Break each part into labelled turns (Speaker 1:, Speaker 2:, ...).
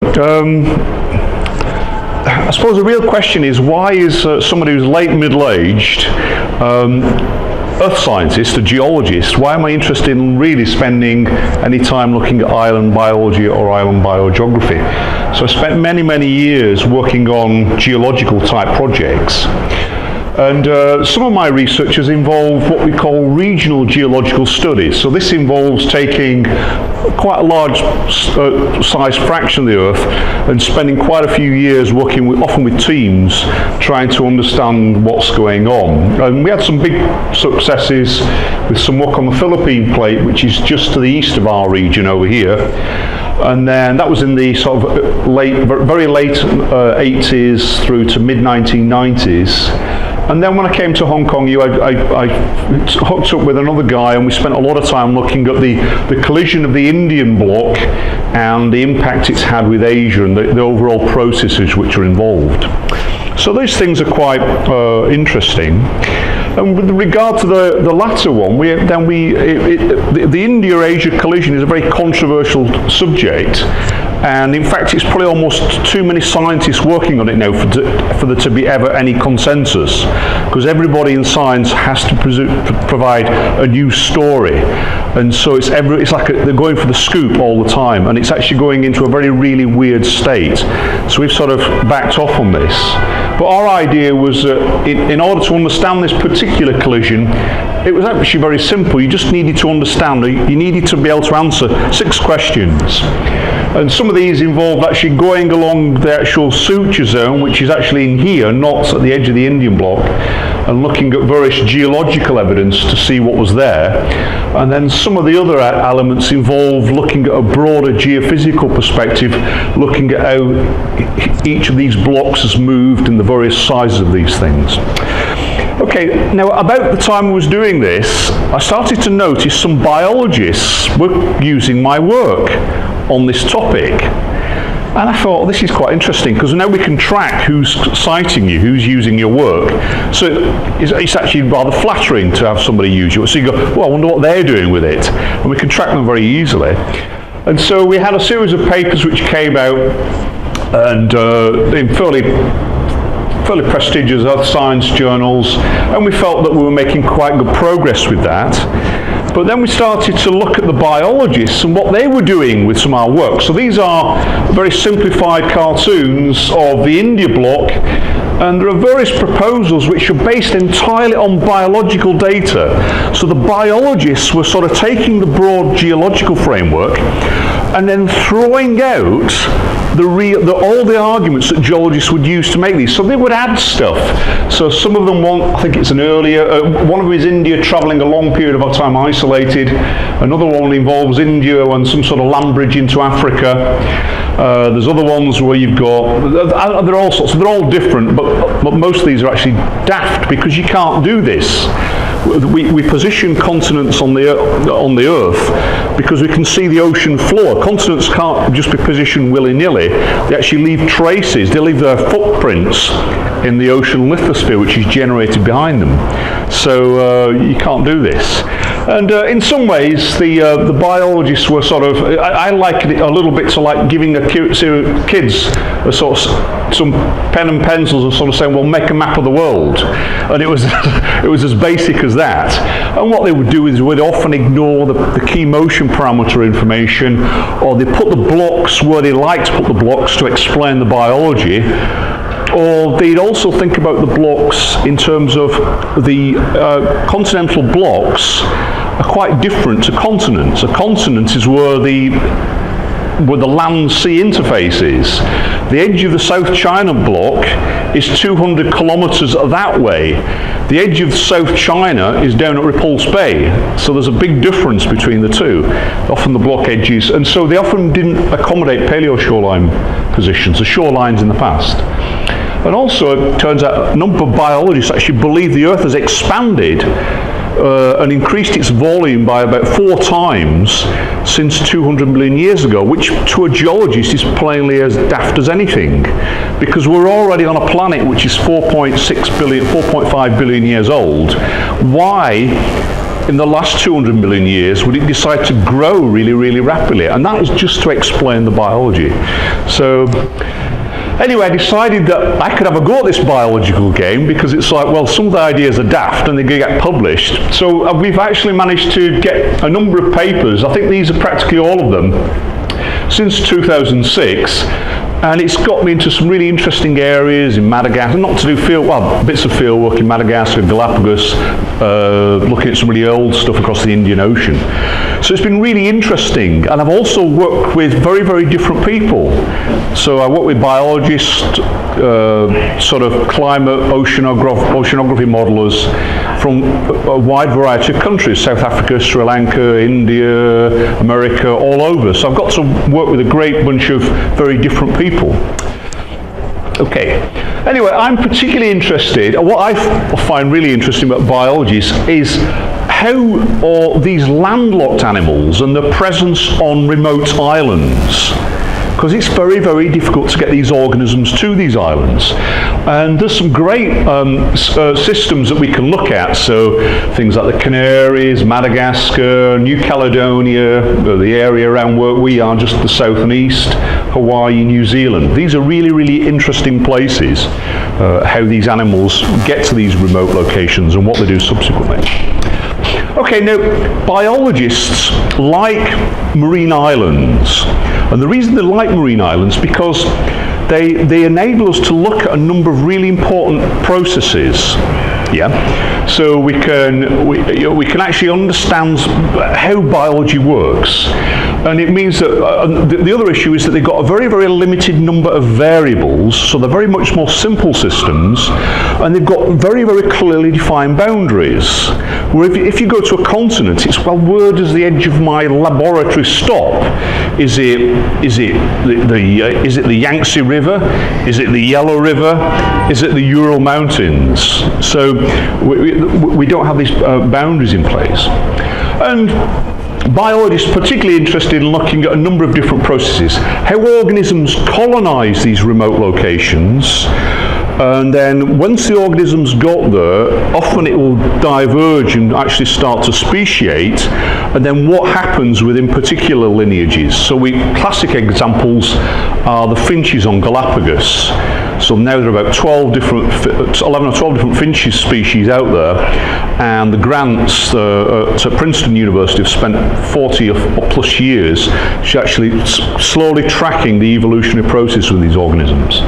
Speaker 1: I suppose the real question is, why is somebody who's late middle-aged, earth scientist, a geologist, why am I interested in really spending any time looking at island biology or island biogeography? So I spent many, many years working on geological type projects. And some of my research has involved what we call regional geological studies. So this involves taking quite a large size fraction of the Earth and spending quite a few years working often with teams, trying to understand what's going on. And we had some big successes with some work on the Philippine plate, which is just to the east of our region over here. And then that was in the sort of very late 80s through to mid-1990s. And then when I came to Hong Kong, I hooked up with another guy, and we spent a lot of time looking at the collision of the Indian bloc and the impact it's had with Asia and the overall processes which are involved. So those things are quite interesting. And with regard to the latter one, the India-Asia collision is a very controversial subject. And in fact, it's probably almost too many scientists working on it now for there to be ever any consensus, because everybody in science has to provide a new story, and so it's like they're going for the scoop all the time, and it's actually going into a really weird state. So we've sort of backed off on this. But our idea was that in order to understand this particular collision, it was actually very simple. You just needed to understand, you needed to be able to answer 6 questions. And some of these involved actually going along the actual suture zone, which is actually in here, not at the edge of the Indian bloc, and looking at various geological evidence to see what was there. And then some of the other elements involve looking at a broader geophysical perspective, looking at how each of these blocks has moved and the various sizes of these things. Okay, now about the time I was doing this, I started to notice some biologists were using my work on this topic. And I thought, this is quite interesting, because now we can track who's citing you, who's using your work. So it's actually rather flattering to have somebody use you. So you go, well, I wonder what they're doing with it. And we can track them very easily. And so we had a series of papers which came out, and in fairly prestigious earth science journals, and we felt that we were making quite good progress with that. But then we started to look at the biologists and what they were doing with some of our work. So these are very simplified cartoons of the India bloc, and there are various proposals which are based entirely on biological data. So the biologists were sort of taking the broad geological framework and then throwing out all the arguments that geologists would use to make these. So they would add stuff. So some of them want, I think it's an earlier, one of them is India travelling a long period of time isolated. Another one involves India and some sort of land bridge into Africa. There's other ones where you've got, they're all sorts, they're all different, but most of these are actually daft, because you can't do this. We position continents on the Earth because we can see the ocean floor. Continents can't just be positioned willy-nilly. They actually leave traces. They leave their footprints in the ocean lithosphere, which is generated behind them. So you can't do this. And in some ways, the biologists were sort of, I liken it a little bit to like giving kids a sort of some pen and pencils and sort of saying, well, make a map of the world. And it was as basic as that. And what they would do is they'd often ignore the key motion parameter information, or they put the blocks where they like to put the blocks to explain the biology. Or they'd also think about the blocks in terms of the continental blocks are quite different to continents. A continent is where the land-sea interface is. The edge of the South China block is 200 kilometres that way. The edge of South China is down at Repulse Bay, so there's a big difference between the two, often the block edges, and so they often didn't accommodate paleo-shoreline positions, the shorelines in the past. And also, it turns out a number of biologists actually believe the Earth has expanded and increased its volume by about 4 times since 200 million years ago, which to a geologist is plainly as daft as anything, because we're already on a planet which is 4.5 billion years old. Why in the last 200 million years would it decide to grow really, really rapidly? And that is just to explain the biology. So anyway, I decided that I could have a go at this biological game, because it's like, well, some of the ideas are daft and they're going to get published. So we've actually managed to get a number of papers, I think these are practically all of them, since 2006, and it's got me into some really interesting areas in Madagascar, not to do field, well, bits of field work in Madagascar, Galapagos, looking at some really old stuff across the Indian Ocean. So it's been really interesting, and I've also worked with very, very different people. So I work with biologists, sort of climate oceanography modelers from a wide variety of countries, South Africa, Sri Lanka, India, America, all over. So I've got to work with a great bunch of very different people. Okay. Anyway, I'm particularly interested, what I find really interesting about biologists is how are these landlocked animals and their presence on remote islands, because it's very, very difficult to get these organisms to these islands. And there's some great systems that we can look at, so things like the Canaries, Madagascar, New Caledonia, the area around where we are, just the south and east, Hawaii, New Zealand. These are really, really interesting places, how these animals get to these remote locations and what they do subsequently. Okay, now, biologists like marine islands, and the reason they like marine islands is because they enable us to look at a number of really important processes. Yeah, so we can actually understand how biology works, and it means that the other issue is that they've got a very, very limited number of variables, so they're very much more simple systems, and they've got very, very clearly defined boundaries. Where if you go to a continent, it's, well, where does the edge of my laboratory stop? Is it the Yangtze River? Is it the Yellow River? Is it the Ural Mountains? So we don't have these boundaries in place. And biologists are particularly interested in looking at a number of different processes, how organisms colonize these remote locations, and then once the organisms got there, often it will diverge and actually start to speciate, and then what happens within particular lineages. So classic examples are the finches on Galapagos. So now there are about 11 or 12 different finch species out there, and the grants at Princeton University have spent 40 or plus years actually slowly tracking the evolutionary process with these organisms.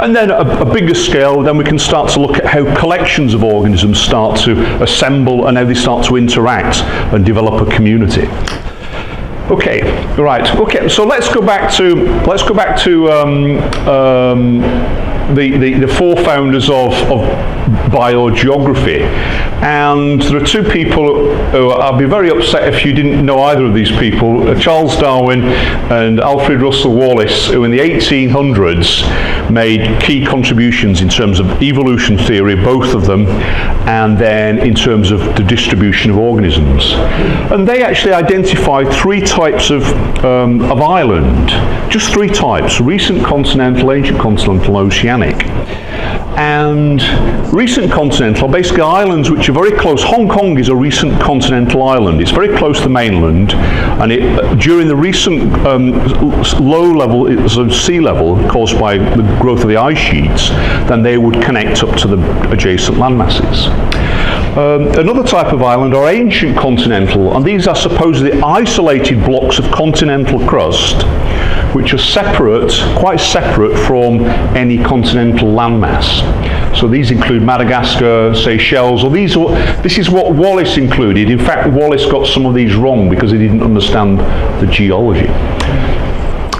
Speaker 1: And then at a bigger scale, then we can start to look at how collections of organisms start to assemble and how they start to interact and develop a community. Okay, right. Okay, so let's go back to the four founders of biogeography, and there are two people who I'll be very upset if you didn't know either of these people, Charles Darwin and Alfred Russel Wallace, who in the 1800s made key contributions in terms of evolution theory, both of them, and then in terms of the distribution of organisms. And they actually identified three types of island, just three types: recent continental, ancient continental, oceanic. And recent continental are basically islands which are very close. Hong Kong is a recent continental island. It's very close to the mainland, and during the recent low level, so sea level caused by the growth of the ice sheets, then they would connect up to the adjacent land masses. Another type of island are ancient continental, and these are supposedly isolated blocks of continental crust which are separate, quite separate from any continental landmass. So these include Madagascar, Seychelles, or this is what Wallace included. In fact, Wallace got some of these wrong because he didn't understand the geology.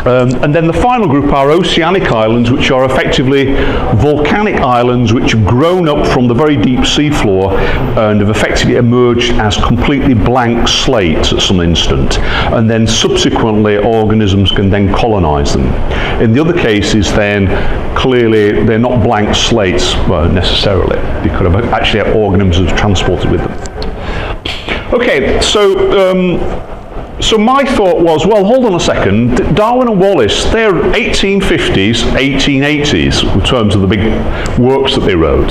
Speaker 1: And then the final group are oceanic islands, which are effectively volcanic islands which have grown up from the very deep seafloor and have effectively emerged as completely blank slates at some instant. And then subsequently organisms can then colonize them. In the other cases then, clearly they're not blank slates necessarily. They could have actually had organisms transported with them. Okay, so So my thought was, well, hold on a second, Darwin and Wallace, they're 1850s, 1880s, in terms of the big works that they wrote.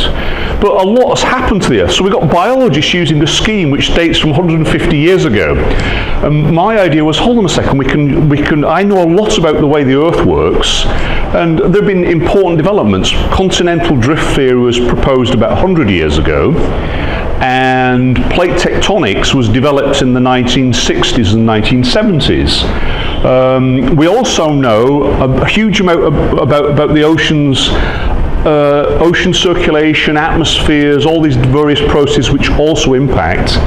Speaker 1: But a lot has happened to the Earth. So we've got biologists using a scheme which dates from 150 years ago. And my idea was, hold on a second, I know a lot about the way the Earth works, and there have been important developments. Continental drift theory was proposed about 100 years ago. And plate tectonics was developed in the 1960s and 1970s. We also know a huge amount about the oceans, ocean circulation, atmospheres, all these various processes which also impact.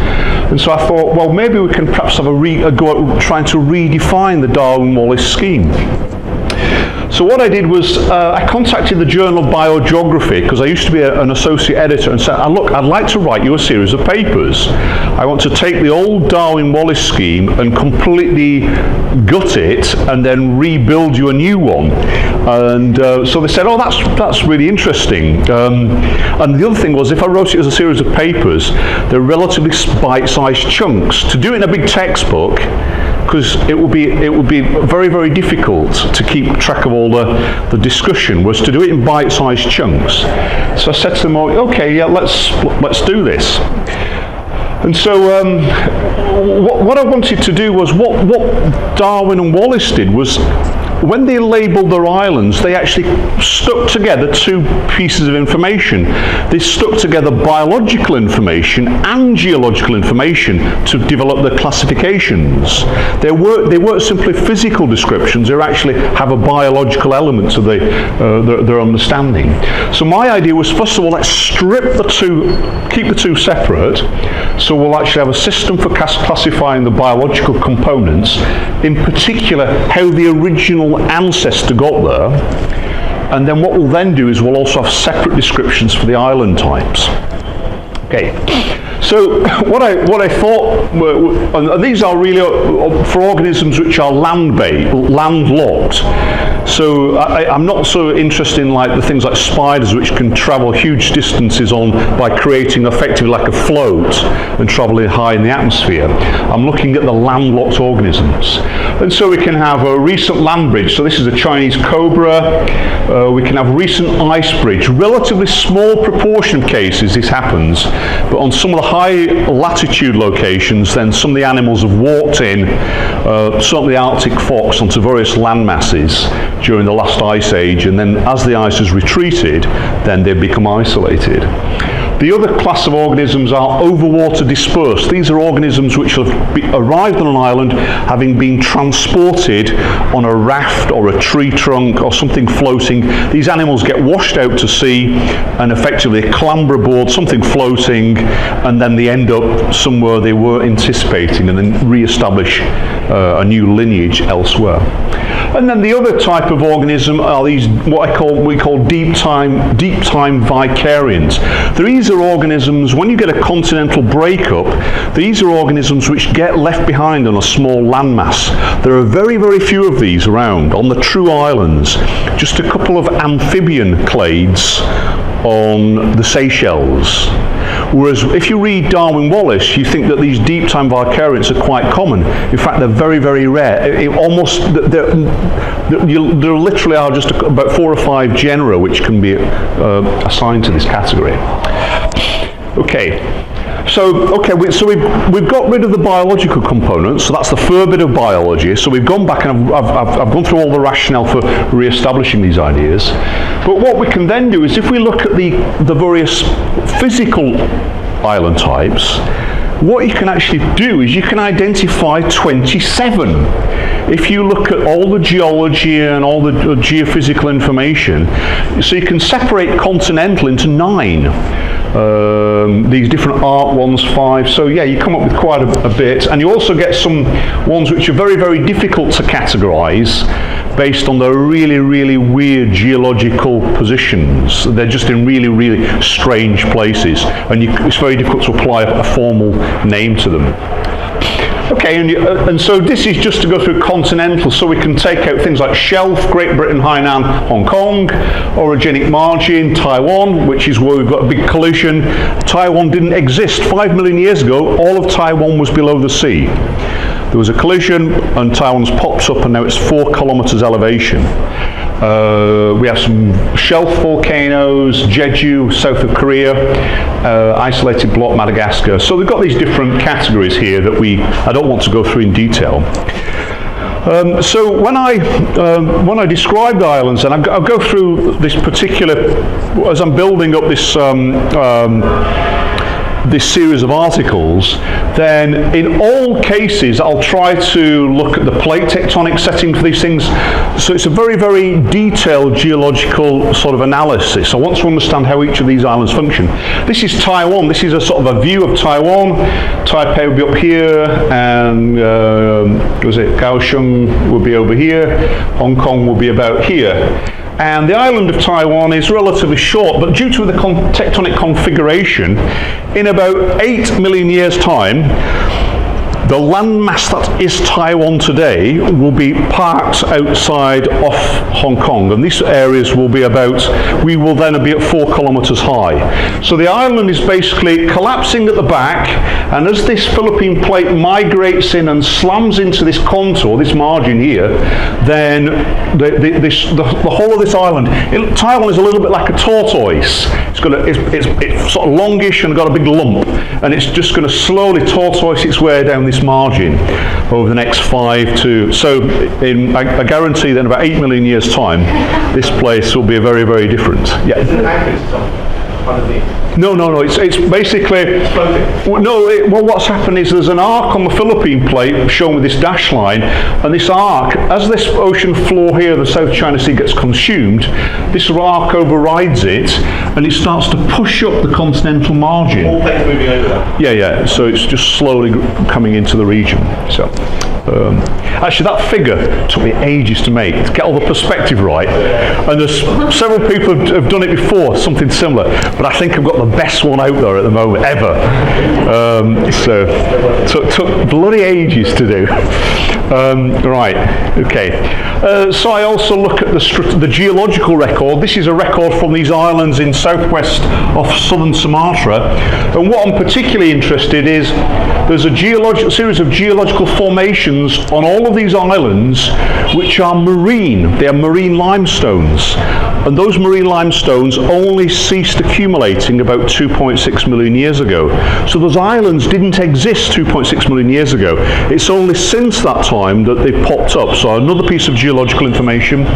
Speaker 1: And so I thought, well, maybe we can perhaps have a go at trying to redefine the Darwin-Wallace scheme. So what I did was I contacted the journal Biogeography, because I used to be an associate editor, and said, look, I'd like to write you a series of papers. I want to take the old Darwin-Wallace scheme and completely gut it and then rebuild you a new one. And so they said, oh, that's really interesting. And the other thing was, if I wrote it as a series of papers, they're relatively bite-sized chunks. To do it in a big textbook, because it would be very, very difficult to keep track of all the discussion, was to do it in bite-sized chunks. So I said to them, okay, yeah, let's do this. And so what I wanted to do was, what Darwin and Wallace did was, when they labelled their islands, they actually stuck together two pieces of information. They stuck together biological information and geological information to develop their classifications. They weren't simply physical descriptions, they actually have a biological element to their understanding. So my idea was, first of all, let's strip the two, keep the two separate, so we'll actually have a system for classifying the biological components, in particular how the original ancestor got there, and then what we'll then do is we'll also have separate descriptions for the island types. Okay, so what I thought, and these are really for organisms which are landlocked. So I'm not so interested in like the things like spiders, which can travel huge distances by creating effectively like a float and traveling high in the atmosphere. I'm looking at the landlocked organisms. And so we can have a recent land bridge. So this is a Chinese cobra. We can have a recent ice bridge. Relatively small proportion of cases this happens, but on some of the high latitude locations, then some of the animals have walked in, certainly the Arctic fox, onto various land masses during the last ice age, and then as the ice has retreated, then they become isolated. The other class of organisms are overwater dispersed. These are organisms which have arrived on an island having been transported on a raft or a tree trunk or something floating. These animals get washed out to sea and effectively clamber aboard something floating, and then they end up somewhere they were anticipating, and then re-establish a new lineage elsewhere. And then the other type of organism are these what we call deep time vicarians. These are organisms, when you get a continental breakup, these are organisms which get left behind on a small landmass. There are very, very few of these around on the true islands. Just a couple of amphibian clades on the Seychelles. Whereas if you read Darwin-Wallace, you think that these deep time vicariants are quite common. In fact, they're very, very rare. There literally are just about 4 or 5 genera which can be assigned to this category. Okay. So we've got rid of the biological components, so that's the fur bit of biology. So we've gone back and I've gone through all the rationale for re-establishing these ideas. But what we can then do is, if we look at the various physical island types, what you can actually do is you can identify 27. If you look at all the geology and all the geophysical information, so you can separate continental into 9. These different arc ones, 5. So yeah, you come up with quite a bit, and you also get some ones which are very, very difficult to categorize based on their really, really weird geological positions. They're just in really, really strange places, and it's very difficult to apply a formal name to them. Okay. Okay, and so this is just to go through continental, so we can take out things like shelf, Great Britain, Hainan, Hong Kong, orogenic margin, Taiwan, which is where we've got a big collision. Taiwan didn't exist. 5 million years ago, all of Taiwan was below the sea. There was a collision, and Taiwan's popped up, and now it's 4 kilometers elevation. We have some shelf volcanoes, Jeju, south of Korea, isolated block, Madagascar. So we've got these different categories here that I don't want to go through in detail. So when I describe the islands, and I'll go through this particular, as I'm building up this series of articles, then in all cases I'll try to look at the plate tectonic setting for these things. So it's a very, very detailed geological sort of analysis. I want to understand how each of these islands function. This is Taiwan. This is a sort of a view of Taiwan. Taipei will be up here, and Kaohsiung will be over here. Hong Kong will be about here. And the island of Taiwan is relatively short, but due to the tectonic configuration, in about 8 million years' time, the landmass that is Taiwan today will be parked outside off Hong Kong, and these areas will be we will then be at 4 kilometers high. So the island is basically collapsing at the back, and as this Philippine plate migrates in and slams into this contour, this margin here, then the whole of this island, Taiwan is a little bit like a tortoise. It's sort of longish and got a big lump, and it's just going to slowly tortoise its way down this margin over the next 5 to, so I guarantee that in about 8 million years time this place will be very, very different. Yeah. No, it's basically well, what's happened is there's an arc on the Philippine plate shown with this dash line, and this arc, as this ocean floor here, the South China Sea, gets consumed, this arc overrides it, and it starts to push up the continental margin.
Speaker 2: All plates moving over that.
Speaker 1: Yeah, so it's just slowly coming into the region. So actually that figure took me ages to make, to get all the perspective right, and there's several people have done it before, something similar, but I think I've got the best one out there at the moment ever. So took bloody ages to do. Right, okay. So I also look at the geological record. This is a record from these islands in southwest of southern Sumatra, and what I'm particularly interested is there's a series of geological formations on all of these islands which are marine. They are marine limestones, and those marine limestones only ceased accumulating about 2.6 million years ago. So those islands didn't exist 2.6 million years ago. It's only since that time that they popped up. So another piece of geological information.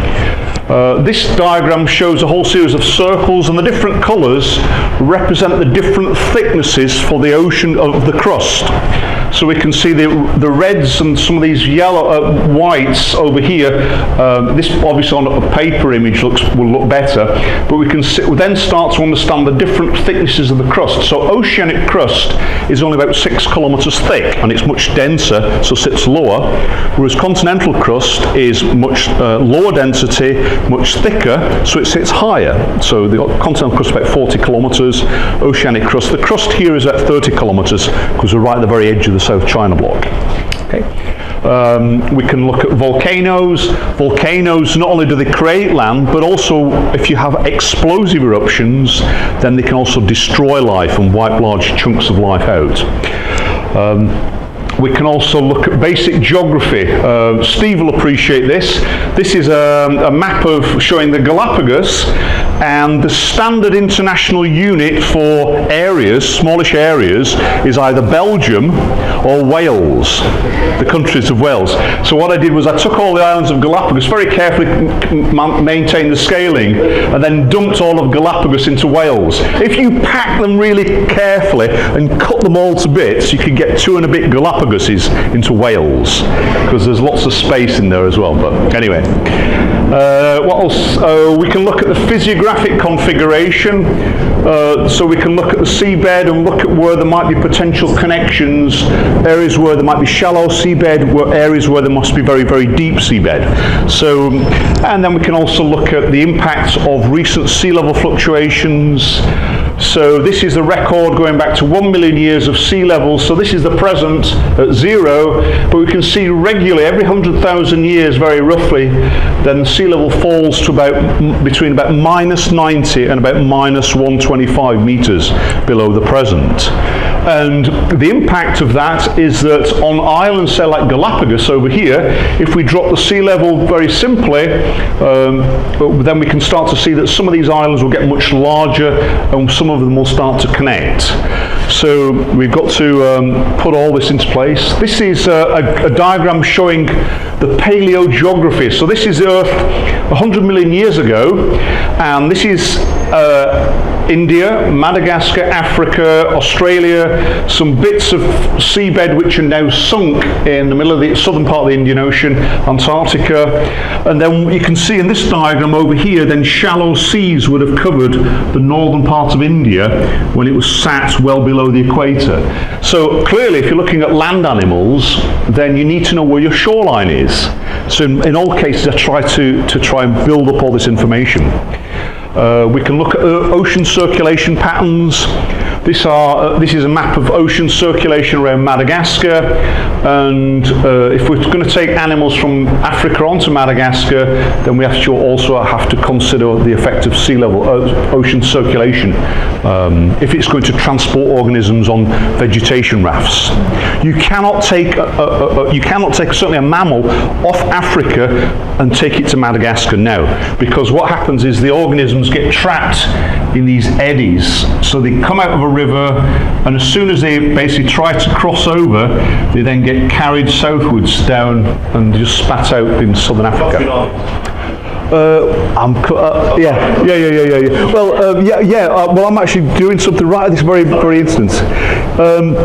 Speaker 1: This diagram shows a whole series of circles, and the different colours represent the different thicknesses for the ocean of the crust. So we can see the reds and some of these yellow whites over here. This obviously on a paper image will look better, but we can then start to understand the different thicknesses of the crust. So oceanic crust is only about 6 kilometers thick, and it's much denser, so sits lower, whereas continental crust is much lower density, much thicker, so it sits higher. So the continental crust is about 40 kilometers, oceanic crust, the crust here is at 30 kilometers, because we're right at the very edge of the South China block. Okay. We can look at volcanoes. Volcanoes, not only do they create land, but also if you have explosive eruptions, then they can also destroy life and wipe large chunks of life out. We can also look at basic geography. Steve will appreciate this. This is a map showing the Galapagos, and the standard international unit for areas, smallish areas, is either Belgium or Wales, the countries of Wales. So what I did was I took all the islands of Galapagos, very carefully maintained the scaling, and then dumped all of Galapagos into Wales. If you pack them really carefully and cut them all to bits, you can get 2 and a bit Galapagoses into Wales, because there's lots of space in there as well. But anyway, what else? We can look at the physiographic configuration. So we can look at the seabed and look at where there might be potential connections, areas where there might be shallow seabed, areas where there must be very, very deep seabed. So, and then we can also look at the impacts of recent sea level fluctuations, So this is the record going back to 1 million years of sea levels. So this is the present at 0, but we can see regularly every 100,000 years, very roughly, then sea level falls to between about -90 and about -125 meters below the present. And the impact of that is that on islands, say like Galapagos over here, if we drop the sea level very simply, then we can start to see that some of these islands will get much larger and some of them will start to connect. So we've got to put all this into place. This is a diagram showing the paleogeography. So this is Earth 100 million years ago, and this is India, Madagascar, Africa, Australia, some bits of seabed which are now sunk in the middle of the southern part of the Indian Ocean, Antarctica, and then you can see in this diagram over here, then shallow seas would have covered the northern part of India when it was sat well below the equator. So clearly, if you're looking at land animals, then you need to know where your shoreline is. So in all cases, I try to and build up all this information. We can look at ocean circulation patterns. This is a map of ocean circulation around Madagascar, and if we're going to take animals from Africa onto Madagascar, then we also have to consider the effect of sea level ocean circulation if it's going to transport organisms on vegetation rafts. You cannot take certainly a mammal off Africa and take it to Madagascar now, because what happens is the organisms get trapped in these eddies. So they come out of a river, and as soon as they basically try to cross over, they then get carried southwards down and just spat out in southern Africa. Yeah. Well, I'm actually doing something right at this very instance. I'm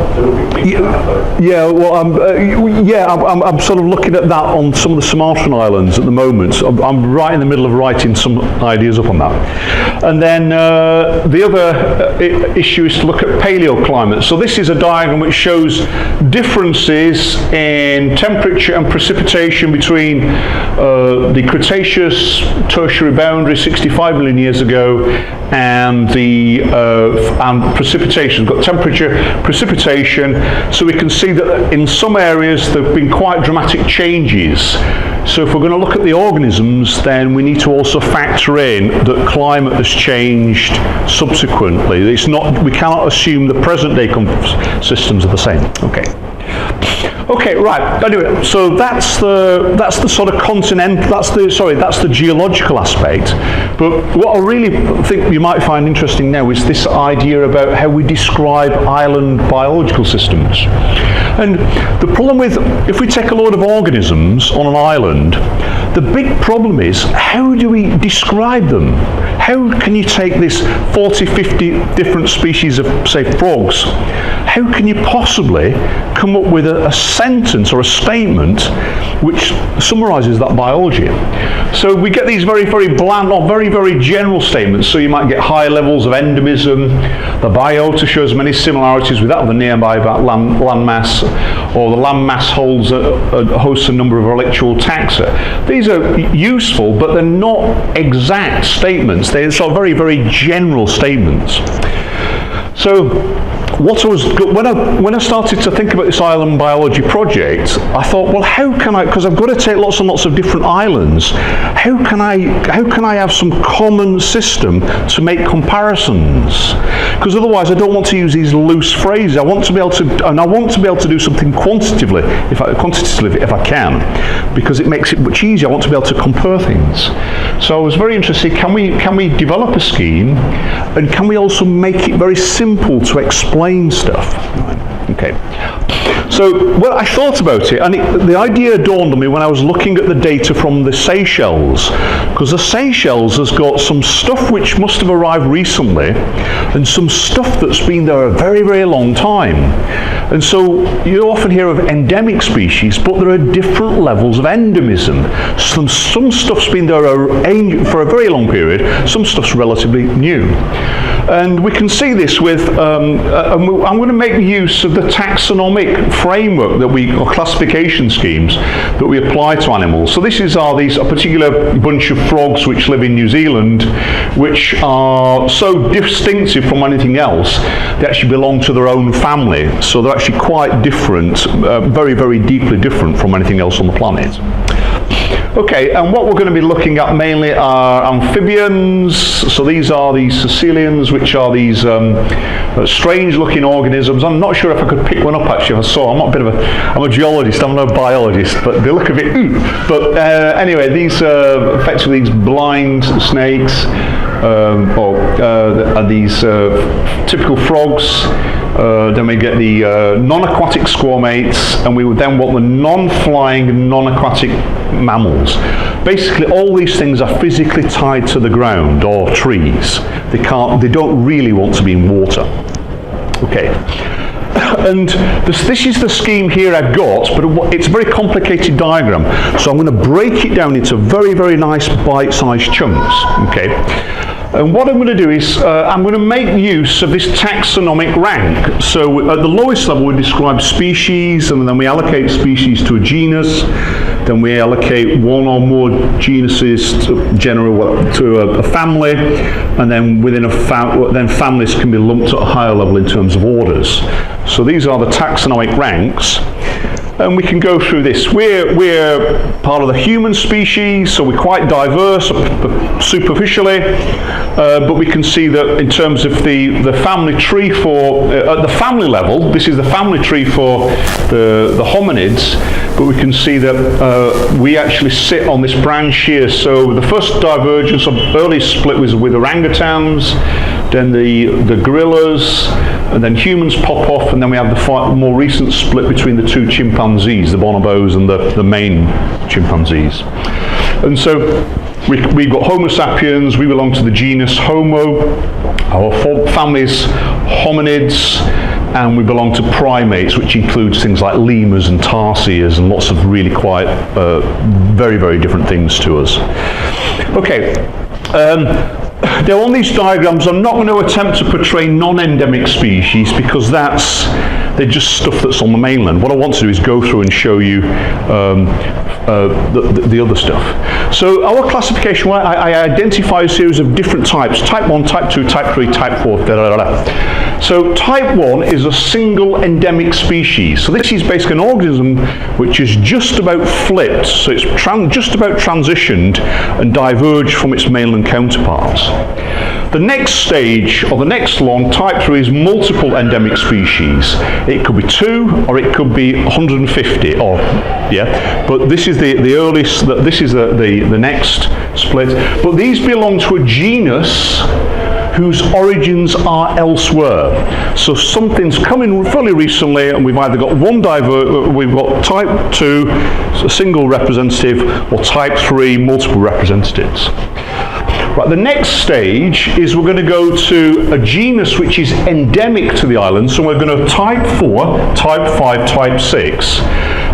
Speaker 1: sort of looking at that on some of the Sumatran islands at the moment. I'm right in the middle of writing some ideas up on that. And then the other issue is to look at paleoclimate. So this is a diagram which shows differences in temperature and precipitation between the Cretaceous tertiary boundary 65 million years ago and the precipitation. We've got temperature, precipitation, so we can see that in some areas there have been quite dramatic changes. So if we're going to look at the organisms, then we need to also factor in that climate has changed subsequently. We cannot assume the present day systems are the same. Okay, right. Anyway, so that's the sort of that's the geological aspect. But what I really think you might find interesting now is this idea about how we describe island biological systems. And the problem with, if we take a load of organisms on an island, the big problem is, how do we describe them? How can you take this 40, 50 different species of, say, frogs? How can you possibly come up with a sentence or a statement which summarises that biology? So we get these very, very bland or very, very general statements. So you might get high levels of endemism. The biota shows many similarities with that of the nearby land mass, or the land mass hosts a number of electoral taxa. These are useful, but they're not exact statements. They're sort of very, very general statements. So when I started to think about this island biology project, I thought, well, how can I, because I've got to take lots and lots of different islands, how can I have some common system to make comparisons? Because otherwise I don't want to use these loose phrases. I want to be able to do something quantitatively if I can, because it makes it much easier. I want to be able to compare things. So I was very interested, can we develop a scheme, and can we also make it very simple to explain stuff? Okay. So, well, I thought about it, and the idea dawned on me when I was looking at the data from the Seychelles, because the Seychelles has got some stuff which must have arrived recently, and some stuff that's been there a very, very long time. And so you often hear of endemic species, but there are different levels of endemism. Some stuff's been there for a very long period, some stuff's relatively new. And we can see this with, I'm going to make use of the taxonomic framework that or classification schemes that we apply to animals. So this is a particular bunch of frogs which live in New Zealand, which are so distinctive from anything else, they actually belong to their own family. So they're actually quite different, very, very deeply different from anything else on the planet. Okay, and what we're going to be looking at mainly are amphibians. So these are the caecilians, which are these strange-looking organisms. I'm not sure if I could pick one up actually. If I saw, I'm a geologist. I'm not a biologist, but they look a bit. But anyway, these effectively these blind snakes, are these typical frogs. Then we get the non-aquatic squamates, and we would then want the non-flying, non-aquatic mammals. Basically, all these things are physically tied to the ground or trees. They don't really want to be in water. Okay. And this is the scheme here I've got, but it's a very complicated diagram. So I'm going to break it down into very, very nice bite-sized chunks. Okay. And what I'm going to do is I'm going to make use of this taxonomic rank. So at the lowest level we describe species, and then we allocate species to a genus, then we allocate one or more genuses to a family, and then within then families can be lumped at a higher level in terms of orders. So these are the taxonomic ranks. And we can go through this. We're part of the human species, so we're quite diverse superficially, but we can see that in terms of the family tree for, at the family level, this is the family tree for the hominids, but we can see that we actually sit on this branch here. So the first divergence of early split was with orangutans, then the gorillas, and then humans pop off, and then we have the more recent split between the two chimpanzees, the bonobos and the main chimpanzees. And so we've got Homo sapiens, we belong to the genus Homo, our family's hominids, and we belong to primates, which includes things like lemurs and tarsiers and lots of really quite very, very different things to us. Okay. Now on these diagrams I'm not going to attempt to portray non-endemic species because they're just stuff that's on the mainland. What I want to do is go through and show you the other stuff. So our classification, I identify a series of different types: type 1, type 2, type 3, type 4, So type 1 is a single endemic species. So this is basically an organism which is just about flipped, so it's just about transitioned and diverged from its mainland counterparts. The next stage, or the next long, type 3 is multiple endemic species. It could be 2 or it could be 150, but this is the earliest, this is the next split. But these belong to a genus whose origins are elsewhere. So something's come in fairly recently, and we've either got we've got type 2, a single representative, or type 3, multiple representatives. Right, the next stage is we're going to go to a genus which is endemic to the island. So we're going to type 4, type 5, type 6.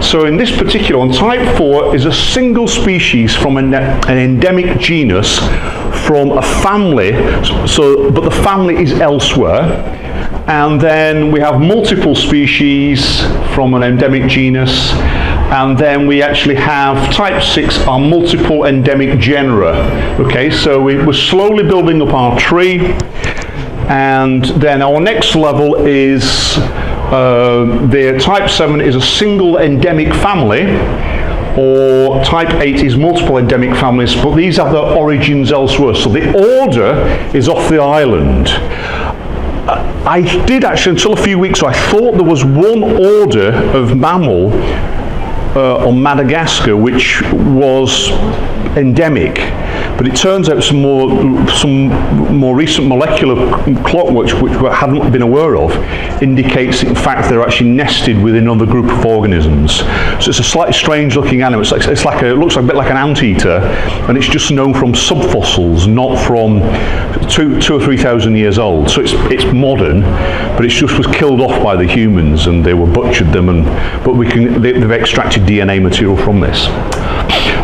Speaker 1: So in this particular one, type 4 is a single species from an endemic genus from a family, but the family is elsewhere. And then we have multiple species from an endemic genus, and then we actually have type 6 are multiple endemic genera. Okay, so we're slowly building up our tree, and then our next level is the type 7 is a single endemic family, or type 8 is multiple endemic families, but these have their origins elsewhere. So the order is off the island. I did actually, until a few weeks ago, I thought there was one order of mammal on Madagascar which was endemic, but it turns out some more recent molecular clock which I hadn't been aware of indicates in fact they're actually nested within another group of organisms. So it's a slightly strange looking animal. It looks a bit like an anteater, and it's just known from subfossils, not from 2,000 or 3,000 years old. So it's modern, but it just was killed off by the humans, and they were butchered them, but they've extracted DNA material from this.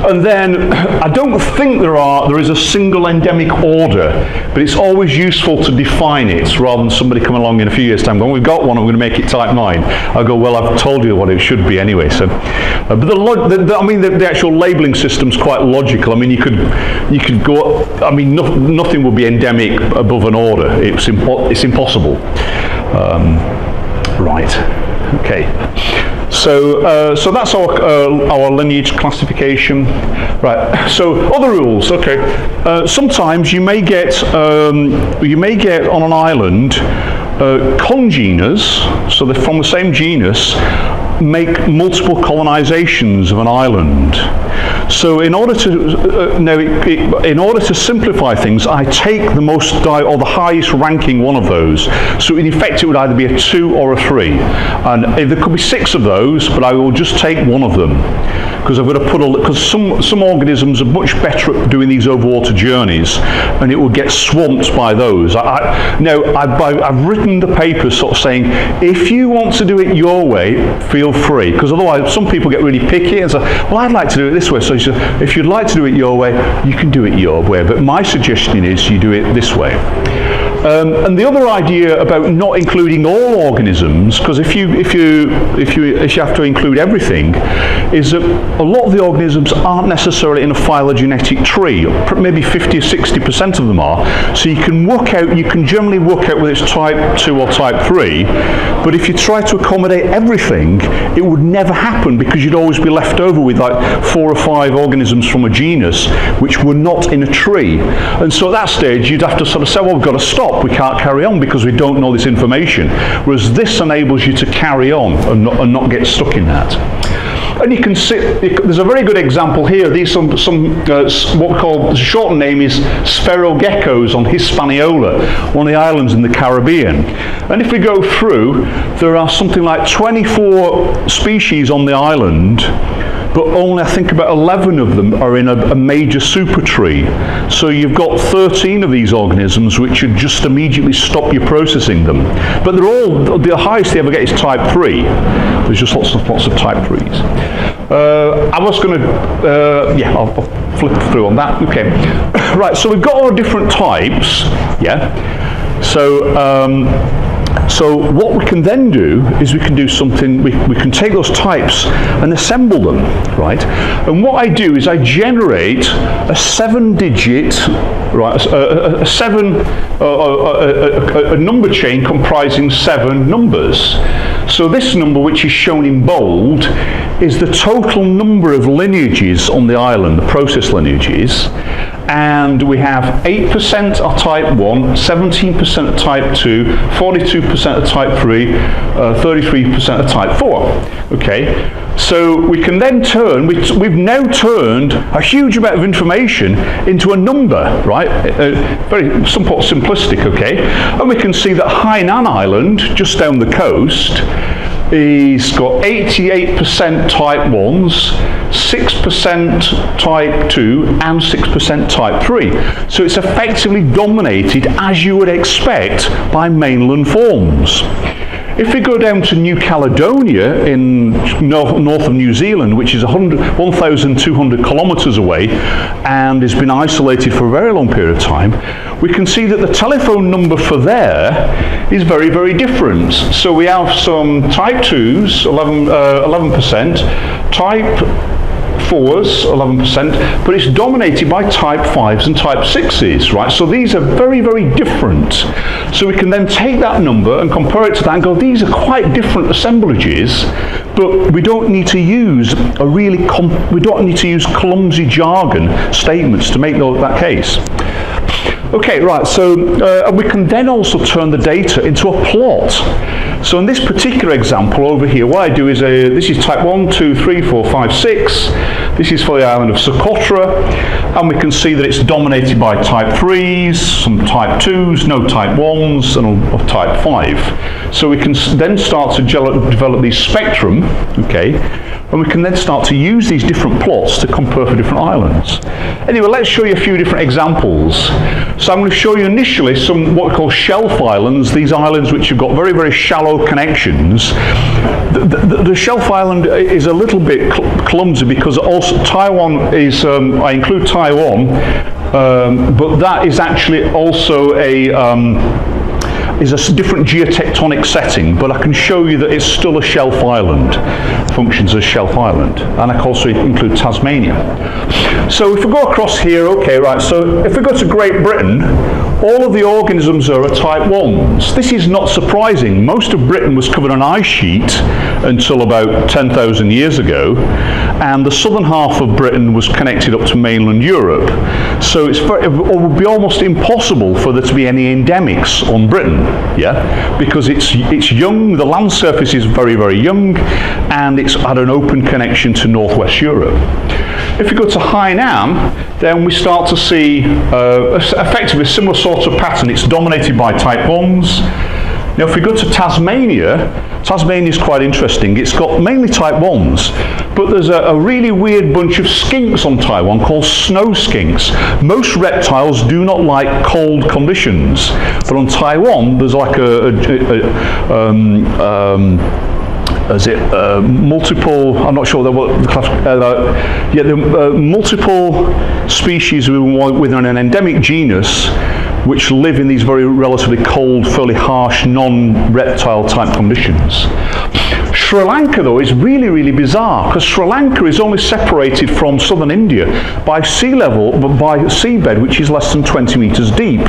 Speaker 1: And then I don't think there is a single endemic order, but it's always useful to define it rather than somebody coming along in a few years' time going, we've got one, I'm going to make it type 9. I'll go, well, I've told you what it should be anyway. So, but the actual labelling system's quite logical. I mean, you could go, I mean, nothing would be endemic above an order. It's impossible. Right. Okay. So that's our lineage classification. Right. So other rules. Okay. Sometimes you may get on an island congeners, so they're from the same genus, make multiple colonizations of an island. So in order to simplify things, I take the the highest ranking one of those. So in effect, it would either be a 2 or a 3, and there could be 6 of those, but I will just take one of them because I've got to because some organisms are much better at doing these overwater journeys, and it will get swamped by those. I've written the paper sort of saying, if you want to do it your way, feel free, because otherwise some people get really picky and say, well, I'd like to do it this way. So if you'd like to do it your way, you can do it your way, but my suggestion is you do it this way. And the other idea about not including all organisms, because if you have to include everything, is that a lot of the organisms aren't necessarily in a phylogenetic tree. Maybe 50 or 60% of them are. So you can generally work out whether it's type 2 or type 3. But if you try to accommodate everything, it would never happen, because you'd always be left over with like 4 or 5 organisms from a genus which were not in a tree. And so at that stage, you'd have to sort of say, well, we've got to stop. We can't carry on because we don't know this information. Whereas this enables you to carry on and not get stuck in that. And you can see, there's a very good example here. These what we call, the shortened name is spherogeckos on Hispaniola, one of the islands in the Caribbean. And if we go through, there are something like 24 species on the island, but only I think about 11 of them are in a major super tree. So you've got 13 of these organisms which should just immediately stop you processing them. But they're all, the highest they ever get is type 3. There's just lots of type 3s. I'll flip through on that. Okay. Right, so we've got our different types. Yeah. So what we can then do is we can do something, we can take those types and assemble them, right? And what I do is I generate a 7-digit, right, a number chain comprising 7 numbers. So this number, which is shown in bold, is the total number of lineages on the island, the process lineages. And we have 8% are type 1, 17% are type 2, 42% are type 3, 33% are type 4. Okay, so we can then turn, we've now turned a huge amount of information into a number, right? Very somewhat simplistic, okay? And we can see that Hainan Island, just down the coast, he's got 88% type 1s, 6% type 2 and 6% type 3. So it's effectively dominated, as you would expect, by mainland forms. If we go down to New Caledonia in north of New Zealand, which is 1,200 kilometres away and has been isolated for a very long period of time, we can see that the telephone number for there is very, very different. So we have some type 2s, 11%, type 4s, 11%, but it's dominated by type 5s and type 6s, right? So these are very, very different. So we can then take that number and compare it to that and go, these are quite different assemblages, but we don't need to use clumsy jargon statements to make that case. Okay, right, so we can then also turn the data into a plot. So in this particular example over here, what I do is, this is type 1, 2, 3, 4, 5, 6. This is for the island of Socotra, and we can see that it's dominated by type 3s, some type 2s, no type 1s, and of type 5. So we can then start to develop these spectrum, okay, and we can then start to use these different plots to compare for different islands. Anyway, let's show you a few different examples. So I'm going to show you initially some what we call shelf islands, these islands which have got very, very shallow connections. The shelf island is a little bit clumsy because all course, Taiwan is, I include Taiwan, but that is actually also is a different geotectonic setting, but I can show you that it's still a shelf island, functions as shelf island, and I can also include Tasmania. So if we go across here, okay, right, so if we go to Great Britain, all of the organisms are type 1s. This is not surprising. Most of Britain was covered on ice sheet until about 10,000 years ago, and the southern half of Britain was connected up to mainland Europe. So it would be almost impossible for there to be any endemics on Britain, yeah, because it's young, the land surface is very, very young, and it's had an open connection to northwest Europe. If we go to Hainan, then we start to see effectively a similar sort of pattern. It's dominated by type 1s. Now if we go to Tasmania, Tasmania is quite interesting. It's got mainly type 1s, but there's a really weird bunch of skinks on Taiwan called snow skinks. Most reptiles do not like cold conditions, but on Taiwan there's like multiple, I'm not sure what the class, multiple species within an endemic genus which live in these very relatively cold, fairly harsh, non-reptile type conditions. Sri Lanka, though, is really, really bizarre, because Sri Lanka is only separated from southern India by sea level, but by seabed, which is less than 20 meters deep.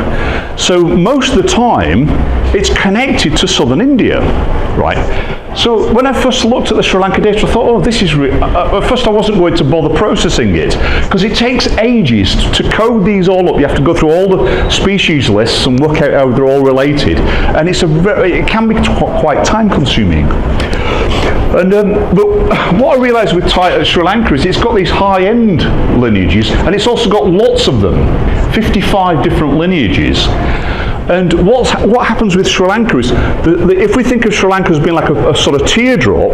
Speaker 1: So most of the time, it's connected to southern India, right? So when I first looked at the Sri Lanka data, I thought, oh, this is at first I wasn't going to bother processing it, because it takes ages to code these all up. You have to go through all the species lists and work out how they're all related, and it can be quite time consuming. And but what I realised with Sri Lanka is it's got these high-end lineages, and it's also got lots of them, 55 different lineages. And what happens with Sri Lanka is, if we think of Sri Lanka as being like a sort of teardrop,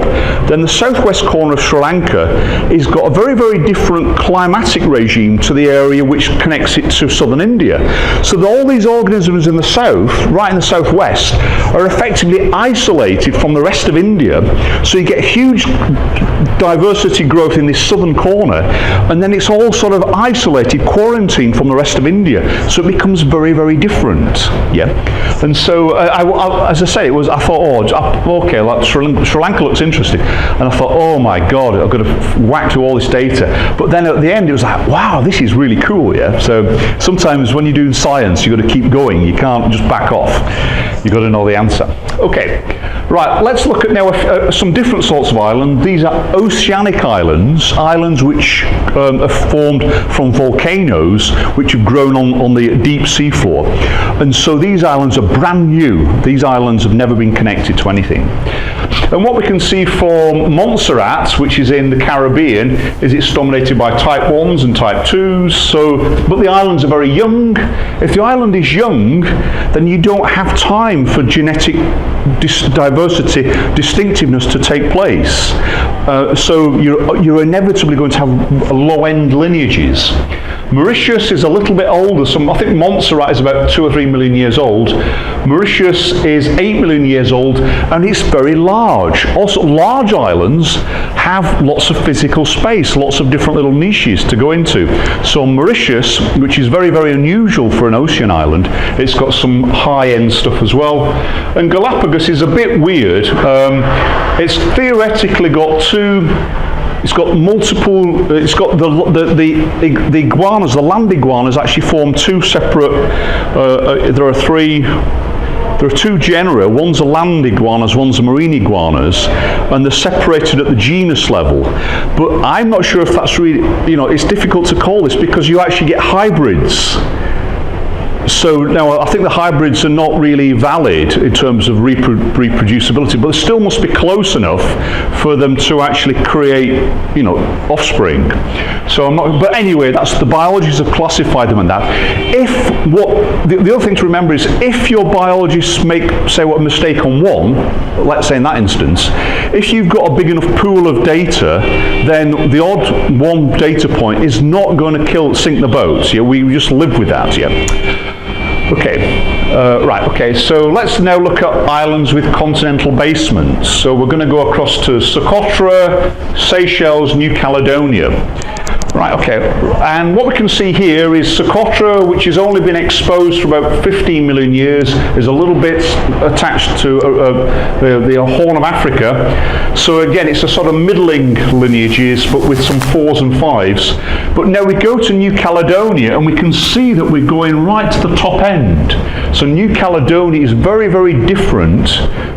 Speaker 1: then the southwest corner of Sri Lanka has got a very, very different climatic regime to the area which connects it to southern India. So all these organisms in the south, right in the southwest, are effectively isolated from the rest of India. So you get huge diversity growth in this southern corner, and then it's all sort of isolated, quarantined from the rest of India. So it becomes very, very different. Yeah, and so as I say, I thought, oh, okay, like Sri Lanka looks interesting, and I thought, oh my God, I've got to whack through all this data. But then at the end, it was like, wow, this is really cool. Yeah, so sometimes when you're doing science, you've got to keep going. You can't just back off. You've got to know the answer. Okay, right. Let's look at now some different sorts of islands. These are oceanic islands, islands which are formed from volcanoes, which have grown on the deep seafloor. And so these islands are brand new. These islands have never been connected to anything. And what we can see for Montserrat, which is in the Caribbean, is it's dominated by type 1s and type 2s. But the islands are very young. If the island is young, then you don't have time for genetic diversity, distinctiveness to take place. So you're inevitably going to have low-end lineages. Mauritius is a little bit older. I think Montserrat is about 2 or 3 million years old. Mauritius is 8 million years old, and it's very large. Also, large islands have lots of physical space, lots of different little niches to go into. So Mauritius, which is very, very unusual for an ocean island, it's got some high-end stuff as well. And Galapagos is a bit weird. It's theoretically got it's got the iguanas, the land iguanas actually form two separate, there are two genera. One's a land iguanas, one's a marine iguanas, and they're separated at the genus level. But I'm not sure if that's really, it's difficult to call this because you actually get hybrids. So now I think the hybrids are not really valid in terms of reproducibility, but they still must be close enough for them to actually create, offspring. So but anyway, that's the biologists have classified them in that. The other thing to remember is if your biologists make, say, a mistake on one, let's say in that instance, if you've got a big enough pool of data, then the odd one data point is not going to sink the boat. Yeah, we just live with that. Yeah. Okay, Right, okay, so let's now look at islands with continental basements. So we're going to go across to Socotra, Seychelles, New Caledonia. Right, okay, and what we can see here is Socotra, which has only been exposed for about 15 million years, is a little bit attached to the Horn of Africa. So again, it's a sort of middling lineages, but with some 4s and 5s. But now we go to New Caledonia, and we can see that we're going right to the top end. So New Caledonia is very, very different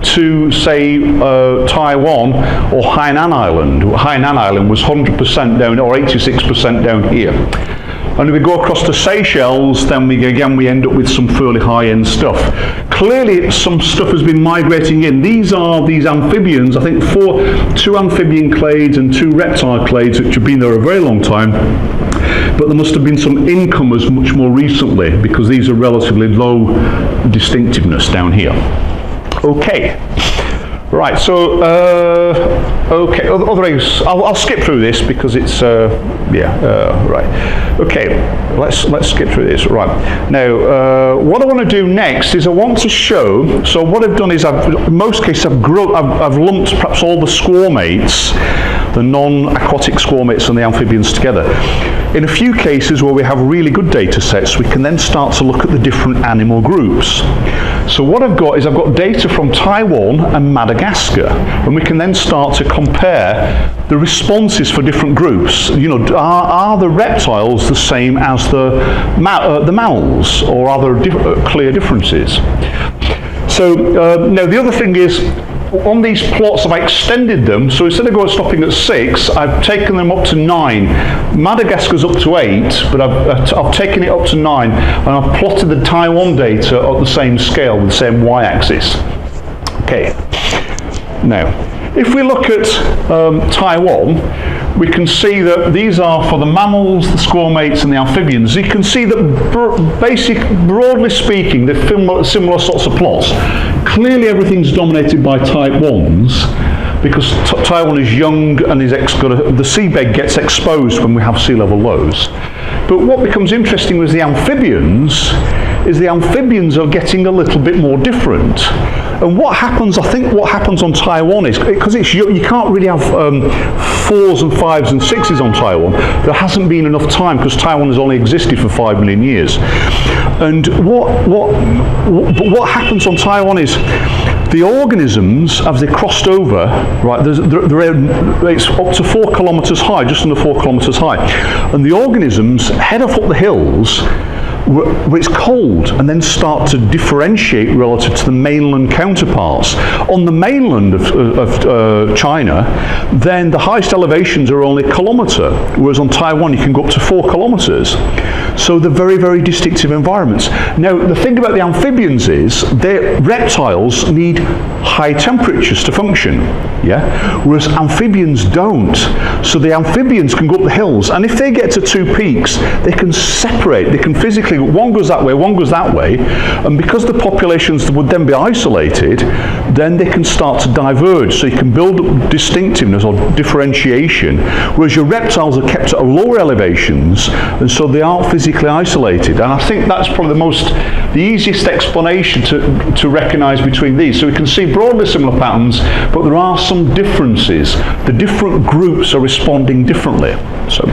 Speaker 1: to, say, Taiwan or Hainan Island. Hainan Island was 100% down, or 86% down here. And if we go across to Seychelles, then we end up with some fairly high-end stuff. Clearly, some stuff has been migrating in. These are these amphibians, I think 2 amphibian clades and 2 reptile clades, which have been there a very long time. But there must have been some incomers much more recently, because these are relatively low distinctiveness down here. Okay. Right, so, okay, other things, I'll skip through this because it's, right. Okay, let's skip through this, right. Now, what I want to do next is I want to show, so what I've done is, in most cases, I've lumped perhaps all the squamates, the non-aquatic squamates and the amphibians together. In a few cases where we have really good data sets, we can then start to look at the different animal groups. So what I've got is I've got data from Taiwan and Madagascar, and we can then start to compare the responses for different groups. You know, are the reptiles the same as the mammals, or are there clear differences? So now the other thing is, on these plots I've extended them, so instead of stopping at 6, I've taken them up to 9. Madagascar's up to 8, but I've taken it up to 9, and I've plotted the Taiwan data at the same scale, with the same y-axis. Okay, now, if we look at Taiwan, we can see that these are for the mammals, the squamates and the amphibians. You can see that broadly speaking, they're similar sorts of plots. Clearly everything's dominated by type 1s, because Taiwan is young and the seabed gets exposed when we have sea level lows. But what becomes interesting with the amphibians is the amphibians are getting a little bit more different. And what happens, I think what happens on Taiwan is, because you can't really have 4s and 5s and 6s on Taiwan, there hasn't been enough time, because Taiwan has only existed for 5 million years. And what happens on Taiwan is, the organisms, as they crossed over, right, it's up to 4 kilometres high, just under 4 kilometres high, and the organisms head off up the hills where it's cold, and then start to differentiate relative to the mainland counterparts. On the mainland of China, then the highest elevations are only a kilometre, whereas on Taiwan you can go up to 4 kilometres. So they're very, very distinctive environments. Now, the thing about the amphibians is, reptiles need high temperatures to function, yeah? Whereas amphibians don't. So the amphibians can go up the hills, and if they get to 2 peaks, they can separate, they can physically, one goes that way, one goes that way, and because the populations would then be isolated, then they can start to diverge, so you can build up distinctiveness or differentiation, whereas your reptiles are kept at lower elevations, and so they aren't physically isolated. And I think that's probably the easiest explanation to recognise between these. So we can see broadly similar patterns, but there are some differences. The different groups are responding differently. So,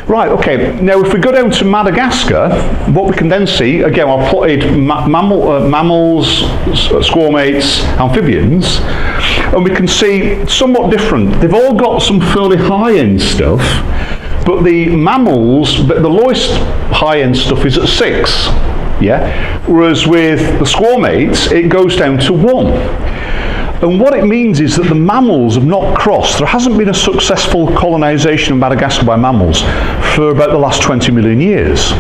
Speaker 1: right, okay, now if we go down to Madagascar, what we can then see, again I've plotted mammals, squamates, amphibians, and we can see somewhat different. They've all got some fairly high-end stuff, but the mammals, the lowest high-end stuff is at 6, yeah? Whereas with the squamates, it goes down to 1. And what it means is that the mammals have not crossed. There hasn't been a successful colonisation of Madagascar by mammals for about the last 20 million years.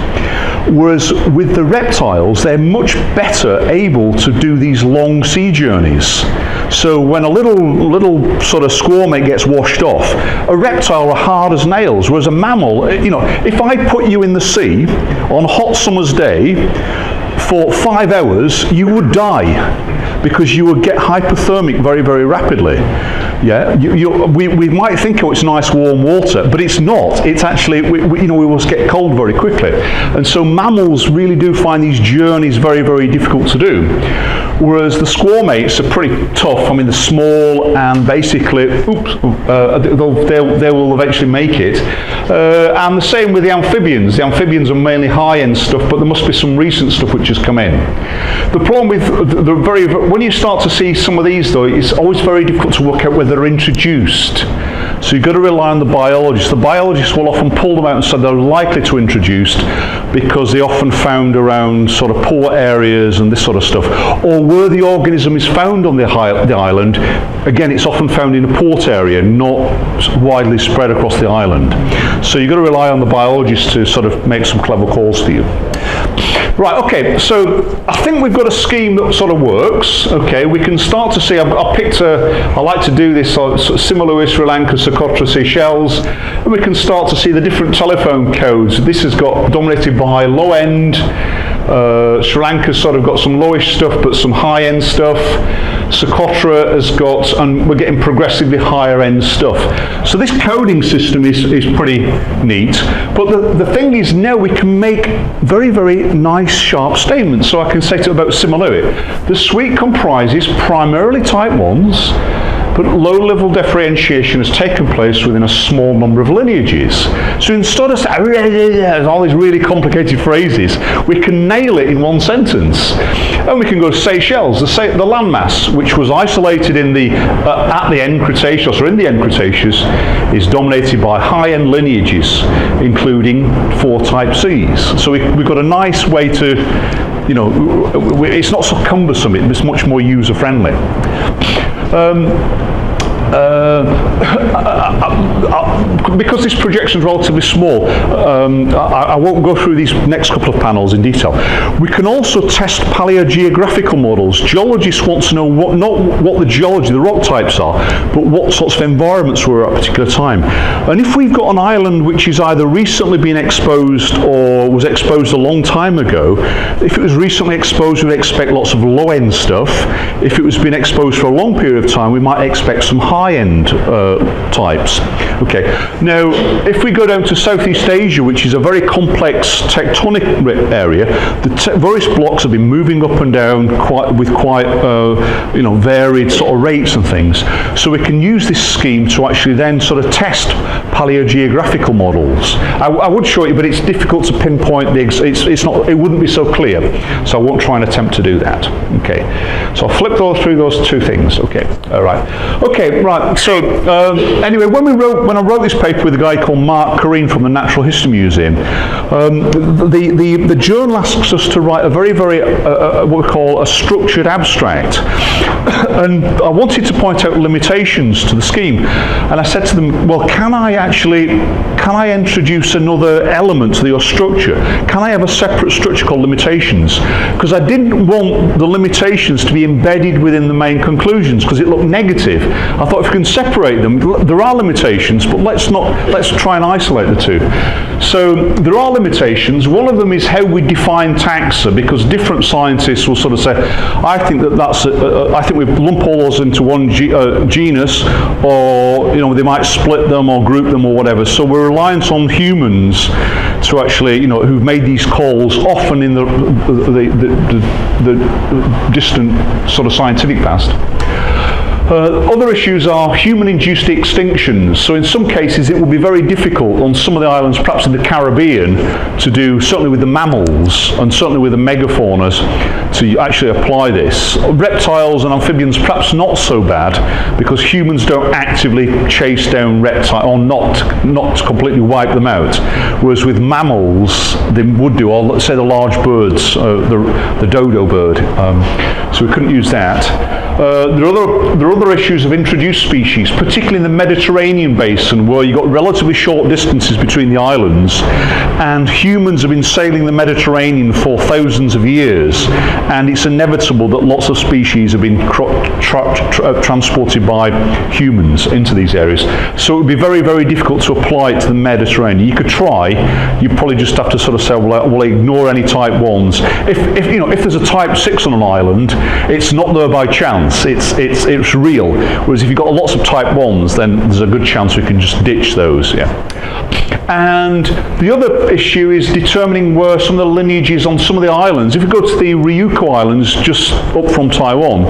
Speaker 1: Whereas with the reptiles, they're much better able to do these long sea journeys. So when a little sort of squamate gets washed off, a reptile are hard as nails, whereas a mammal, you know, if I put you in the sea on a hot summer's day for 5 hours, you would die, because you will get hypothermic very, very rapidly. Yeah, we might think, oh, it's nice warm water, but it's not. It's actually, we will get cold very quickly. And so mammals really do find these journeys very, very difficult to do. Whereas the squamates are pretty tough. I mean, they're small and basically, they will eventually make it. And the same with the amphibians. The amphibians are mainly high-end stuff, but there must be some recent stuff which has come in. The problem with when you start to see some of these, though, it's always very difficult to work out whether they're introduced. So you've got to rely on the biologists. The biologists will often pull them out and say they're likely to introduce because they're often found around sort of poor areas and this sort of stuff. Or where the organism is found on the island, again, it's often found in a port area, not widely spread across the island. So you've got to rely on the biologists to sort of make some clever calls for you. Right, okay, so I think we've got a scheme that sort of works. Okay, we can start to see, I like to do this, sort of Simalua, Sri Lanka, Socotra, Seychelles, and we can start to see the different telephone codes. This has got dominated by low end, Sri Lanka's sort of got some lowish stuff, but some high end stuff. Socotra has got, and we're getting progressively higher end stuff. So this coding system is pretty neat, but the thing is now we can make very, very nice sharp statements. So I can say about Simalua, the suite comprises primarily type 1s, but low-level differentiation has taken place within a small number of lineages. So instead of all these really complicated phrases, we can nail it in one sentence. And we can go to Seychelles, the landmass, which was isolated in at the end Cretaceous, or in the end Cretaceous, is dominated by high-end lineages, including 4 type Cs. So we've got a nice way to, it's not so cumbersome, it's much more user-friendly. Because this projection is relatively small, I won't go through these next couple of panels in detail. We can also test paleogeographical models. Geologists want to know not what the geology, the rock types are, but what sorts of environments were at a particular time. And if we've got an island which is either recently been exposed or was exposed a long time ago, if it was recently exposed, we'd expect lots of low-end stuff. If it was been exposed for a long period of time, we might expect some high-end types. Okay. Now, if we go down to Southeast Asia, which is a very complex tectonic area, the various blocks have been moving up and down with quite varied sort of rates and things. So we can use this scheme to actually then sort of test paleogeographical models. I would show you, but it's difficult to pinpoint it wouldn't be so clear. So I won't try and attempt to do that. Okay. So I'll flip through those two things. Okay. All right. Okay. Right. So anyway, when I wrote this paper with a guy called Mark Careen from the Natural History Museum, the journal asks us to write a very, very what we call a structured abstract, and I wanted to point out limitations to the scheme, and I said to them, well, can I introduce another element to your structure? Can I have a separate structure called limitations? Because I didn't want the limitations to be embedded within the main conclusions, because it looked negative. I thought if we can separate them, there are limitations, but let's try and isolate the two. So there are limitations. One of them is how we define taxa, because different scientists will sort of say, I think I think we lump all those into one genus, or they might split them or group them or whatever. So we're reliant on humans to actually, who've made these calls, often in the distant sort of scientific past. Other issues are human-induced extinctions. So in some cases it will be very difficult on some of the islands, perhaps in the Caribbean, to do, certainly with the mammals and certainly with the megafaunas, to actually apply this. Reptiles and amphibians perhaps not so bad, because humans don't actively chase down reptiles, or not completely wipe them out. Whereas with mammals they would do, or let's say the large birds, the dodo bird. So we couldn't use that. There are other issues of introduced species, particularly in the Mediterranean basin, where you've got relatively short distances between the islands, and humans have been sailing the Mediterranean for thousands of years, and it's inevitable that lots of species have been transported by humans into these areas. So it would be very, very difficult to apply it to the Mediterranean. You could try, you probably just have to sort of say, well, we'll ignore any type 1s. If there's a type 6 on an island, it's not there by chance, it's real. Whereas if you've got lots of type 1s, then there's a good chance we can just ditch those. Yeah. And the other issue is determining where some of the lineages on some of the islands. If you go to the Ryukyu Islands, just up from Taiwan,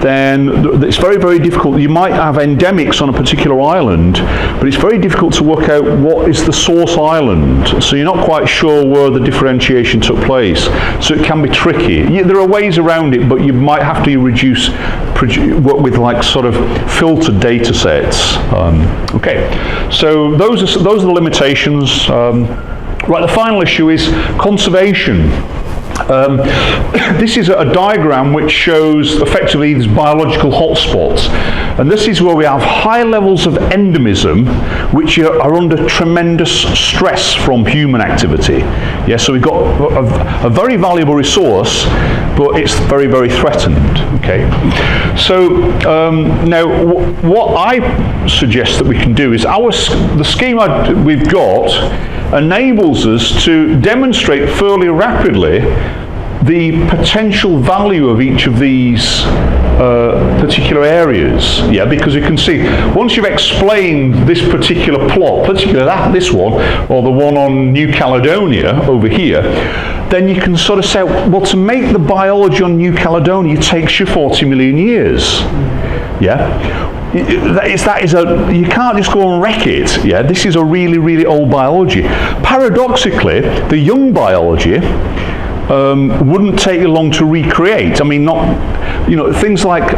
Speaker 1: then it's very, very difficult. You might have endemics on a particular island, but it's very difficult to work out what is the source island. So you're not quite sure where the differentiation took place. So it can be tricky. There are ways around it, but you might have to work with like sort of filtered data sets. Okay, so those are the limitations. Right, the final issue is conservation. This is a diagram which shows effectively these biological hotspots, and this is where we have high levels of endemism which are under tremendous stress from human activity. Yeah, so we've got a very valuable resource, but it's very, very threatened. Okay, so now what I suggest that we can do is the scheme we've got enables us to demonstrate fairly rapidly the potential value of each of these particular areas. Yeah, because you can see once you've explained this particular plot, particularly this one or the one on New Caledonia over here, then you can sort of say, well, to make the biology on New Caledonia takes you 40 million years. Yeah. You can't just go and wreck it. Yeah, this is a really, really old biology. Paradoxically, the young biology wouldn't take you long to recreate. I mean, things like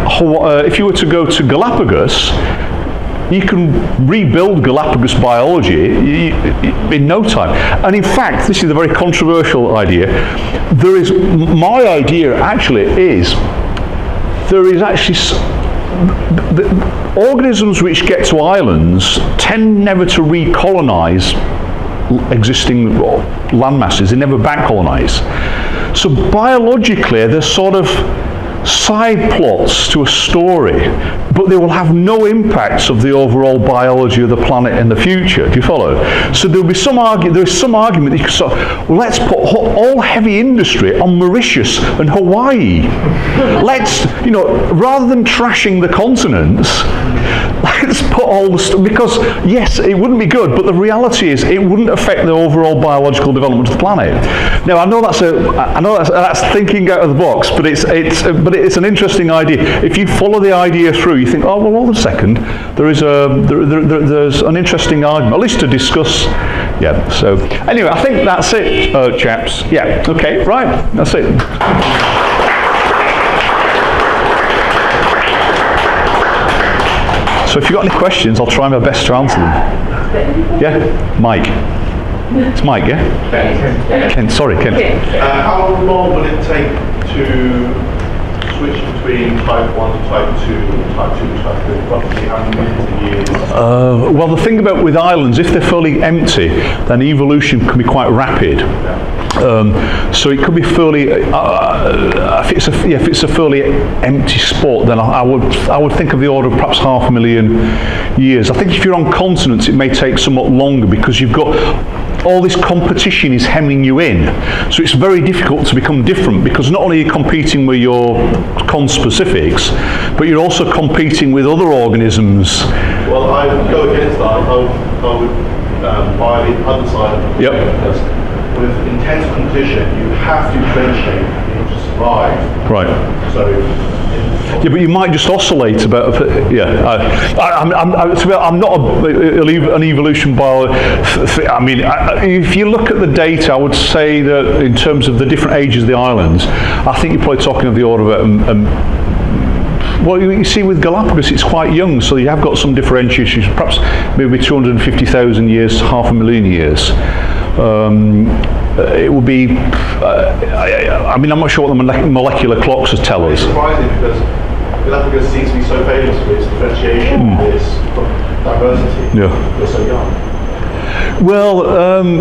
Speaker 1: if you were to go to Galapagos, you can rebuild Galapagos biology in no time. And in fact, this is a very controversial idea. My idea actually is there is actually the organisms which get to islands tend never to recolonize existing land masses. They never back colonize. So biologically, they're sort of side plots to a story, but they will have no impacts of the overall biology of the planet in the future. Do you follow? So there'll be some argument. There's some argument that you can say, well, let's put all heavy industry on Mauritius and Hawaii. Let's, rather than trashing the continents, let's put all the stuff, because yes, it wouldn't be good, but the reality is it wouldn't affect the overall biological development of the planet. Now I know that's thinking out of the box, but it's an interesting idea. If you follow the idea through, you think, oh well, hold on a second, there's an interesting argument, at least to discuss. Yeah. So anyway, I think that's it, chaps. Yeah. Okay. Right. That's it. So if you've got any questions, I'll try my best to answer them. Yeah? Mike. It's Mike, yeah? Ken. Sorry, Ken.
Speaker 2: How long will it take to switch between type 1 to type 2, type 2 to type 3? Roughly how many millions of years?
Speaker 1: Well, the thing about with islands, if they're fully empty, then evolution can be quite rapid. So it could be fairly. If it's a fairly empty spot, then I would think of the order of perhaps 500,000 years. I think if you're on continents, it may take somewhat longer because you've got all this competition is hemming you in. So it's very difficult to become different because not only are you competing with your conspecifics, but you're also competing with other organisms.
Speaker 2: Well, I would go against that. I would buy the other side of it.
Speaker 1: Yep.
Speaker 2: With intense competition, you have to differentiate in order to survive.
Speaker 1: Right.
Speaker 2: So.
Speaker 1: Yeah, but you might just oscillate about. I'm not an evolution biologist. I mean, if you look at the data, I would say that in terms of the different ages of the islands, I think you're probably talking of the order of. Well, you see with Galapagos, it's quite young, so you have got some differentiation, perhaps maybe 250,000 years, 500,000 years. It will be, I'm not sure what the molecular clocks tell us.
Speaker 2: It's surprising because Galapagos seems to be so famous for its differentiation, its diversity.
Speaker 1: Yeah.
Speaker 2: We're so young.
Speaker 1: Well,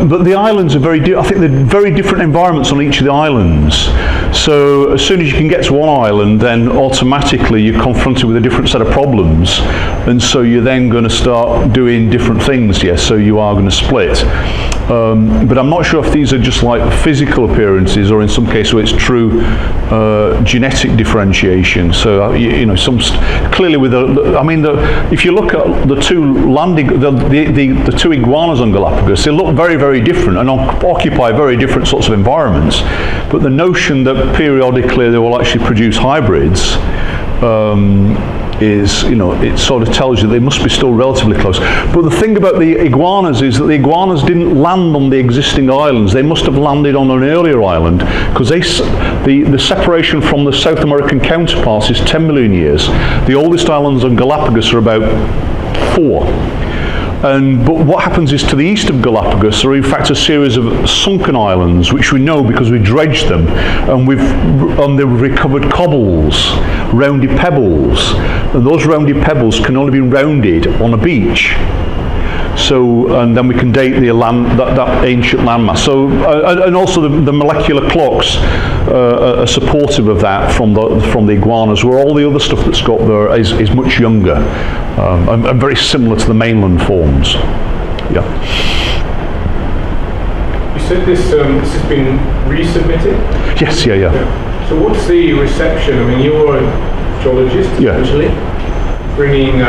Speaker 1: but the islands are I think they're very different environments on each of the islands. So as soon as you can get to one island, then automatically you're confronted with a different set of problems, and so you're then going to start doing different things. Yes, so you are going to split. But I'm not sure if these are just like physical appearances, or in some cases it's true genetic differentiation. So you know, clearly with if you look at the the two iguanas on Galapagos, they look very, very different and occupy very different sorts of environments. But the notion that periodically they will actually produce hybrids is, you know, it sort of tells you they must be still relatively close. But the thing about the iguanas is that the iguanas didn't land on the existing islands. They must have landed on an earlier island, because the separation from the South American counterparts is 10 million years. The oldest islands on Galapagos are about 4. But what happens is, to the east of Galapagos are in fact a series of sunken islands, which we know because we dredged them, and they've recovered cobbles, rounded pebbles, and those rounded pebbles can only be rounded on a beach. So, and then we can date that ancient landmass. So, and also the molecular clocks are supportive of that from the iguanas, where all the other stuff that's got there is much younger and very similar to the mainland forms. Yeah.
Speaker 3: You said this has been resubmitted?
Speaker 1: Yes. Yeah.
Speaker 3: So what's the reception? I mean, you're a geologist, essentially. Bringing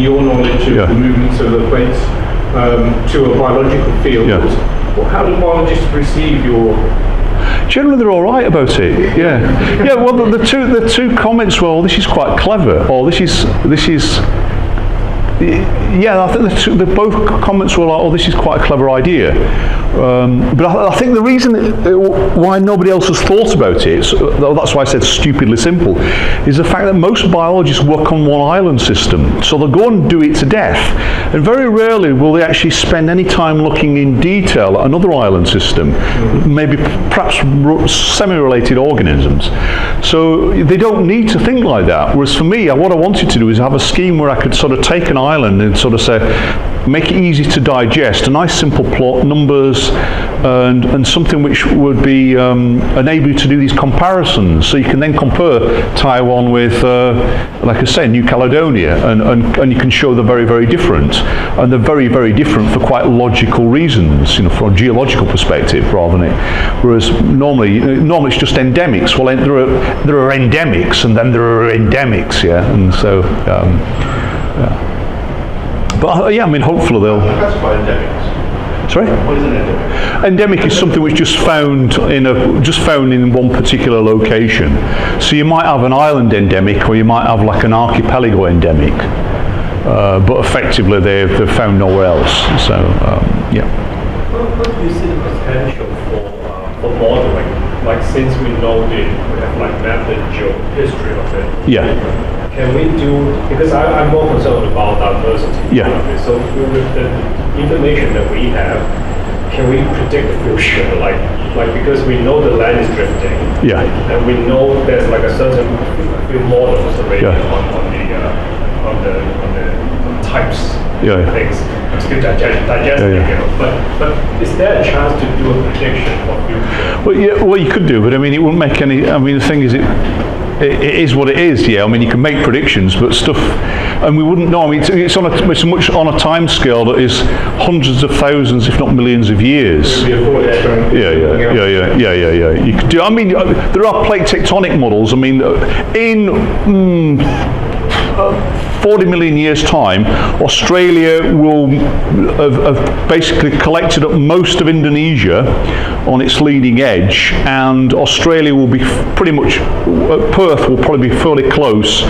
Speaker 3: your knowledge of the movements of the plates to a biological field. Well, how do biologists receive your?
Speaker 1: Generally, they're all right about it. Yeah. Well, the two comments were, "Oh, this is quite clever," or "This is." Yeah, I think both comments were like, "Oh, this is quite a clever idea." But I think the reason why nobody else has thought about it, that's why I said stupidly simple, is the fact that most biologists work on one island system. So they'll go and do it to death. And very rarely will they actually spend any time looking in detail at another island system, maybe perhaps semi-related organisms. So they don't need to think like that. Whereas for me, what I wanted to do is have a scheme where I could sort of take an island and sort of say, make it easy to digest, a nice simple plot, numbers, and something which would be enable you to do these comparisons. So you can then compare Taiwan with, like I say, New Caledonia, and you can show they're very, very different. And they're very, very different for quite logical reasons, you know, from a geological perspective rather than it. Whereas normally it's just endemics. Well, there are endemics, and then there are endemics, yeah. And so, yeah. But yeah, I mean, hopefully they'll.
Speaker 2: That's quite endemics.
Speaker 1: Sorry?
Speaker 2: What is an endemic?
Speaker 1: Endemic is something which is just found in one particular location. So you might have an island endemic, or you might have like an archipelago endemic, but effectively they're found nowhere else. So yeah.
Speaker 4: What do you see the potential for modeling? Like, since we know we have like mapped the geohistory of it.
Speaker 1: Yeah.
Speaker 4: Can we do, because I'm more concerned about diversity.
Speaker 1: Yeah.
Speaker 4: So with the information that we have, can we predict the future? Like because we know the land is drifting.
Speaker 1: Yeah.
Speaker 4: And we know there's like a certain few models already on the types of things to be digested. You know. But is there a chance to do a prediction for future?
Speaker 1: Well, you could do, but I mean, it wouldn't make any. I mean, the thing is, it is what it is. Yeah, I mean, you can make predictions, but stuff, and we wouldn't know. I mean, it's much on a time scale that is hundreds of thousands, if not millions of years. Yeah. You could do. I mean, there are plate tectonic models. I mean, in 40 million years' time, Australia will have basically collected up most of Indonesia on its leading edge, and Australia will be pretty much, Perth will probably be fairly close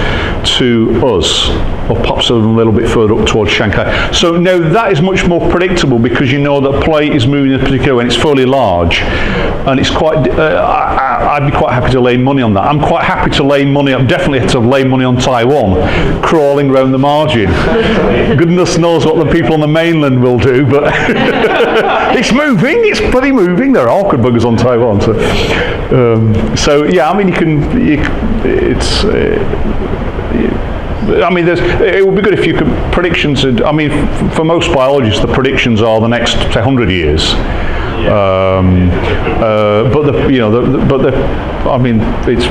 Speaker 1: to us. or perhaps a little bit further up towards Shanghai. So now that is much more predictable because you know that plate is moving in a particular way and it's fairly large, and it's quite. I'd be quite happy to lay money on that. I'm quite happy to lay money. Definitely have to lay money on Taiwan, crawling around the margin. Goodness knows what the people on the mainland will do, but it's moving. It's bloody moving. There are awkward buggers on Taiwan. So yeah, I mean, it would be good if you could predictions. I mean, for most biologists, the predictions are the next 100 years. I mean, it's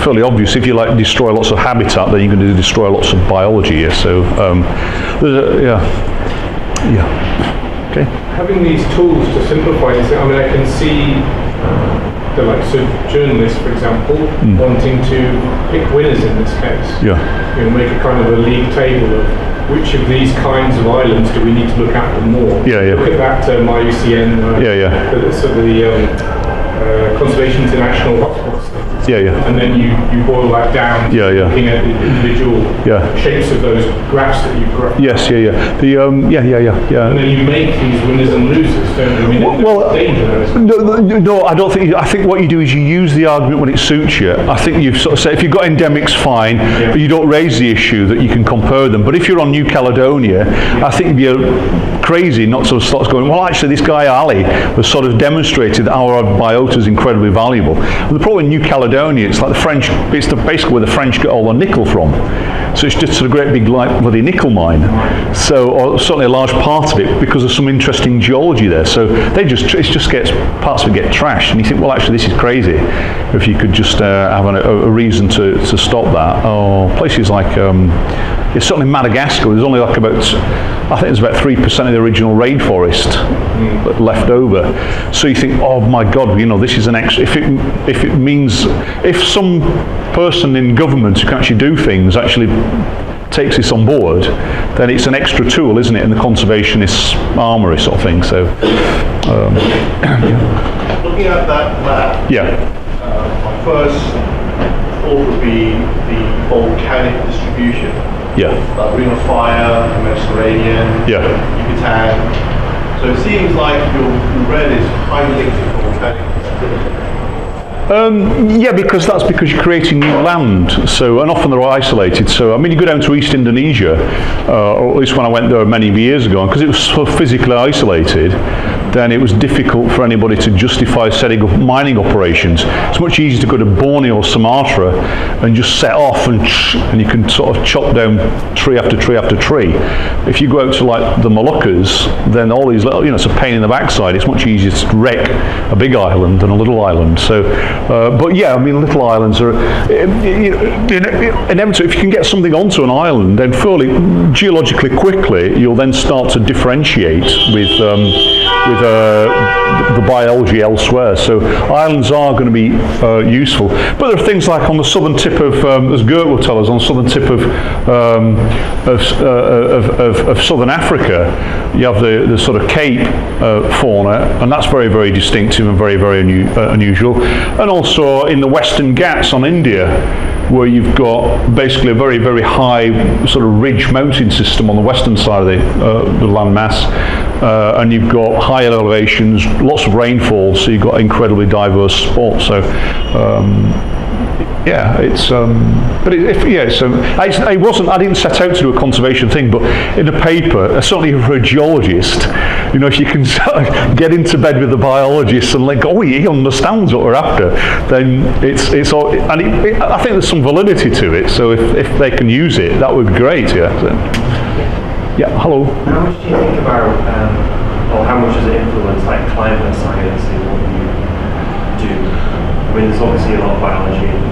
Speaker 1: fairly obvious. If you like destroy lots of habitat, then you're going to destroy lots of biology. Yeah. So, okay.
Speaker 3: Having these tools to simplify this, I mean, I can see the likes of journalists, for example, wanting to pick winners in this case.
Speaker 1: Yeah.
Speaker 3: You know, make a kind of a league table of which of these kinds of islands do we need to look after more.
Speaker 1: Yeah, yeah.
Speaker 3: Look at that IUCN, the Conservation International hotspots.
Speaker 1: Yeah, yeah.
Speaker 3: And then you boil that down, looking at the individual shapes of those graphs that you've got.
Speaker 1: Yes, yeah.
Speaker 3: And then you make these winners and losers, don't you? I mean,
Speaker 1: No, I don't think. I think what you do is you use the argument when it suits you. I think you sort of say if you've got endemics, fine, but you don't raise the issue that you can compare them. But if you're on New Caledonia, I think you'd be crazy not to start going, well, actually, this guy Ali has sort of demonstrated that our biota is incredibly valuable. But the problem in New Caledonia, it's like the French. It's basically where the French get all their nickel from. So it's just a great big like bloody nickel mine. So, or certainly a large part of it because of some interesting geology there. So it just gets parts of it get trashed, and you think, well, actually, this is crazy. If you could just have a reason to stop that. Or places like, certainly Madagascar. There's only like I think there's about 3% of the original rainforest left over. So you think, oh my God, you know, this is an extra. If it means if some person in government who can actually do things actually takes this on board, then it's an extra tool, isn't it, in the conservationist armoury sort of thing. So,
Speaker 2: looking at that map, my first thought would be the volcanic distribution. Like Ring of Fire, Mediterranean, Yucatan. So it seems like your red is highly linked to volcanic activity.
Speaker 1: Because you're creating new land. So, and often they're isolated. So, I mean, you go down to East Indonesia, or at least when I went there many years ago, and because it was so physically isolated, then it was difficult for anybody to justify setting up mining operations. It's much easier to go to Borneo or Sumatra and just set off and you can sort of chop down tree after tree after tree. If you go out to like the Moluccas, then all these little, it's a pain in the backside. It's much easier to wreck a big island than a little island. So, but yeah, I mean, little islands are inevitable. If you can get something onto an island, then fairly geologically quickly, you'll then start to differentiate with the biology elsewhere. So islands are going to be useful. But there are things like on the southern tip of, as Gert will tell us, on the southern tip of southern Africa, you have the sort of Cape fauna, and that's very, very distinctive and very, very unusual. And also in the Western Ghats on India, where you've got basically a very, very high sort of ridge mountain system on the western side of the land mass, and you've got high elevations, lots of rainfall, so you've got incredibly diverse sports. So I didn't set out to do a conservation thing, but in a paper, certainly for a geologist, if you can get into bed with the biologists and like, oh, he understands what we're after, then it's all, and I think there's some validity to it. So if they can use it, that would be great. Hello.
Speaker 5: How much do you think about, or how much does it influence like climate science in what you do? I mean, there's obviously a lot of biology and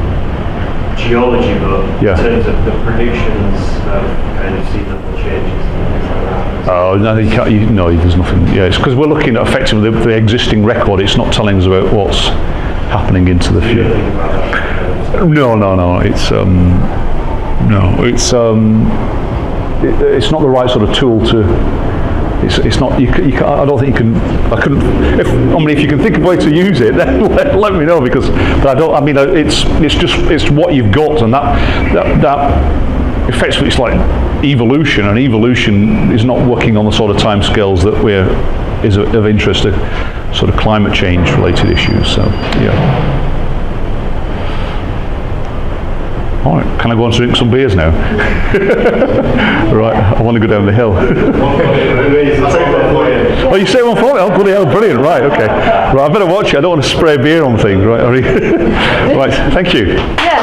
Speaker 5: geology, but in terms of the predictions of kind of sea level changes and things like that.
Speaker 1: Oh no, you can't. No, there's nothing. Yeah, it's because we're looking at effectively the existing record. It's not telling us about what's happening into the future. No. It's not the right sort of tool to. It's not. You can't, I don't think you can. I couldn't. If you can think of a way to use it, then let me know, because. But I don't. I mean, it's what you've got, and that effectively it's like evolution, and evolution is not working on the sort of timescales that is of interest to sort of climate change related issues. So yeah. All right, can I go on to drink some beers now? Right, I want to go down the hill. Oh, you say one for me? Oh, bloody hell, brilliant. Right, okay. Right, I better watch it. I don't want to spray beer on things. Right, right. Thank you.
Speaker 6: Yeah.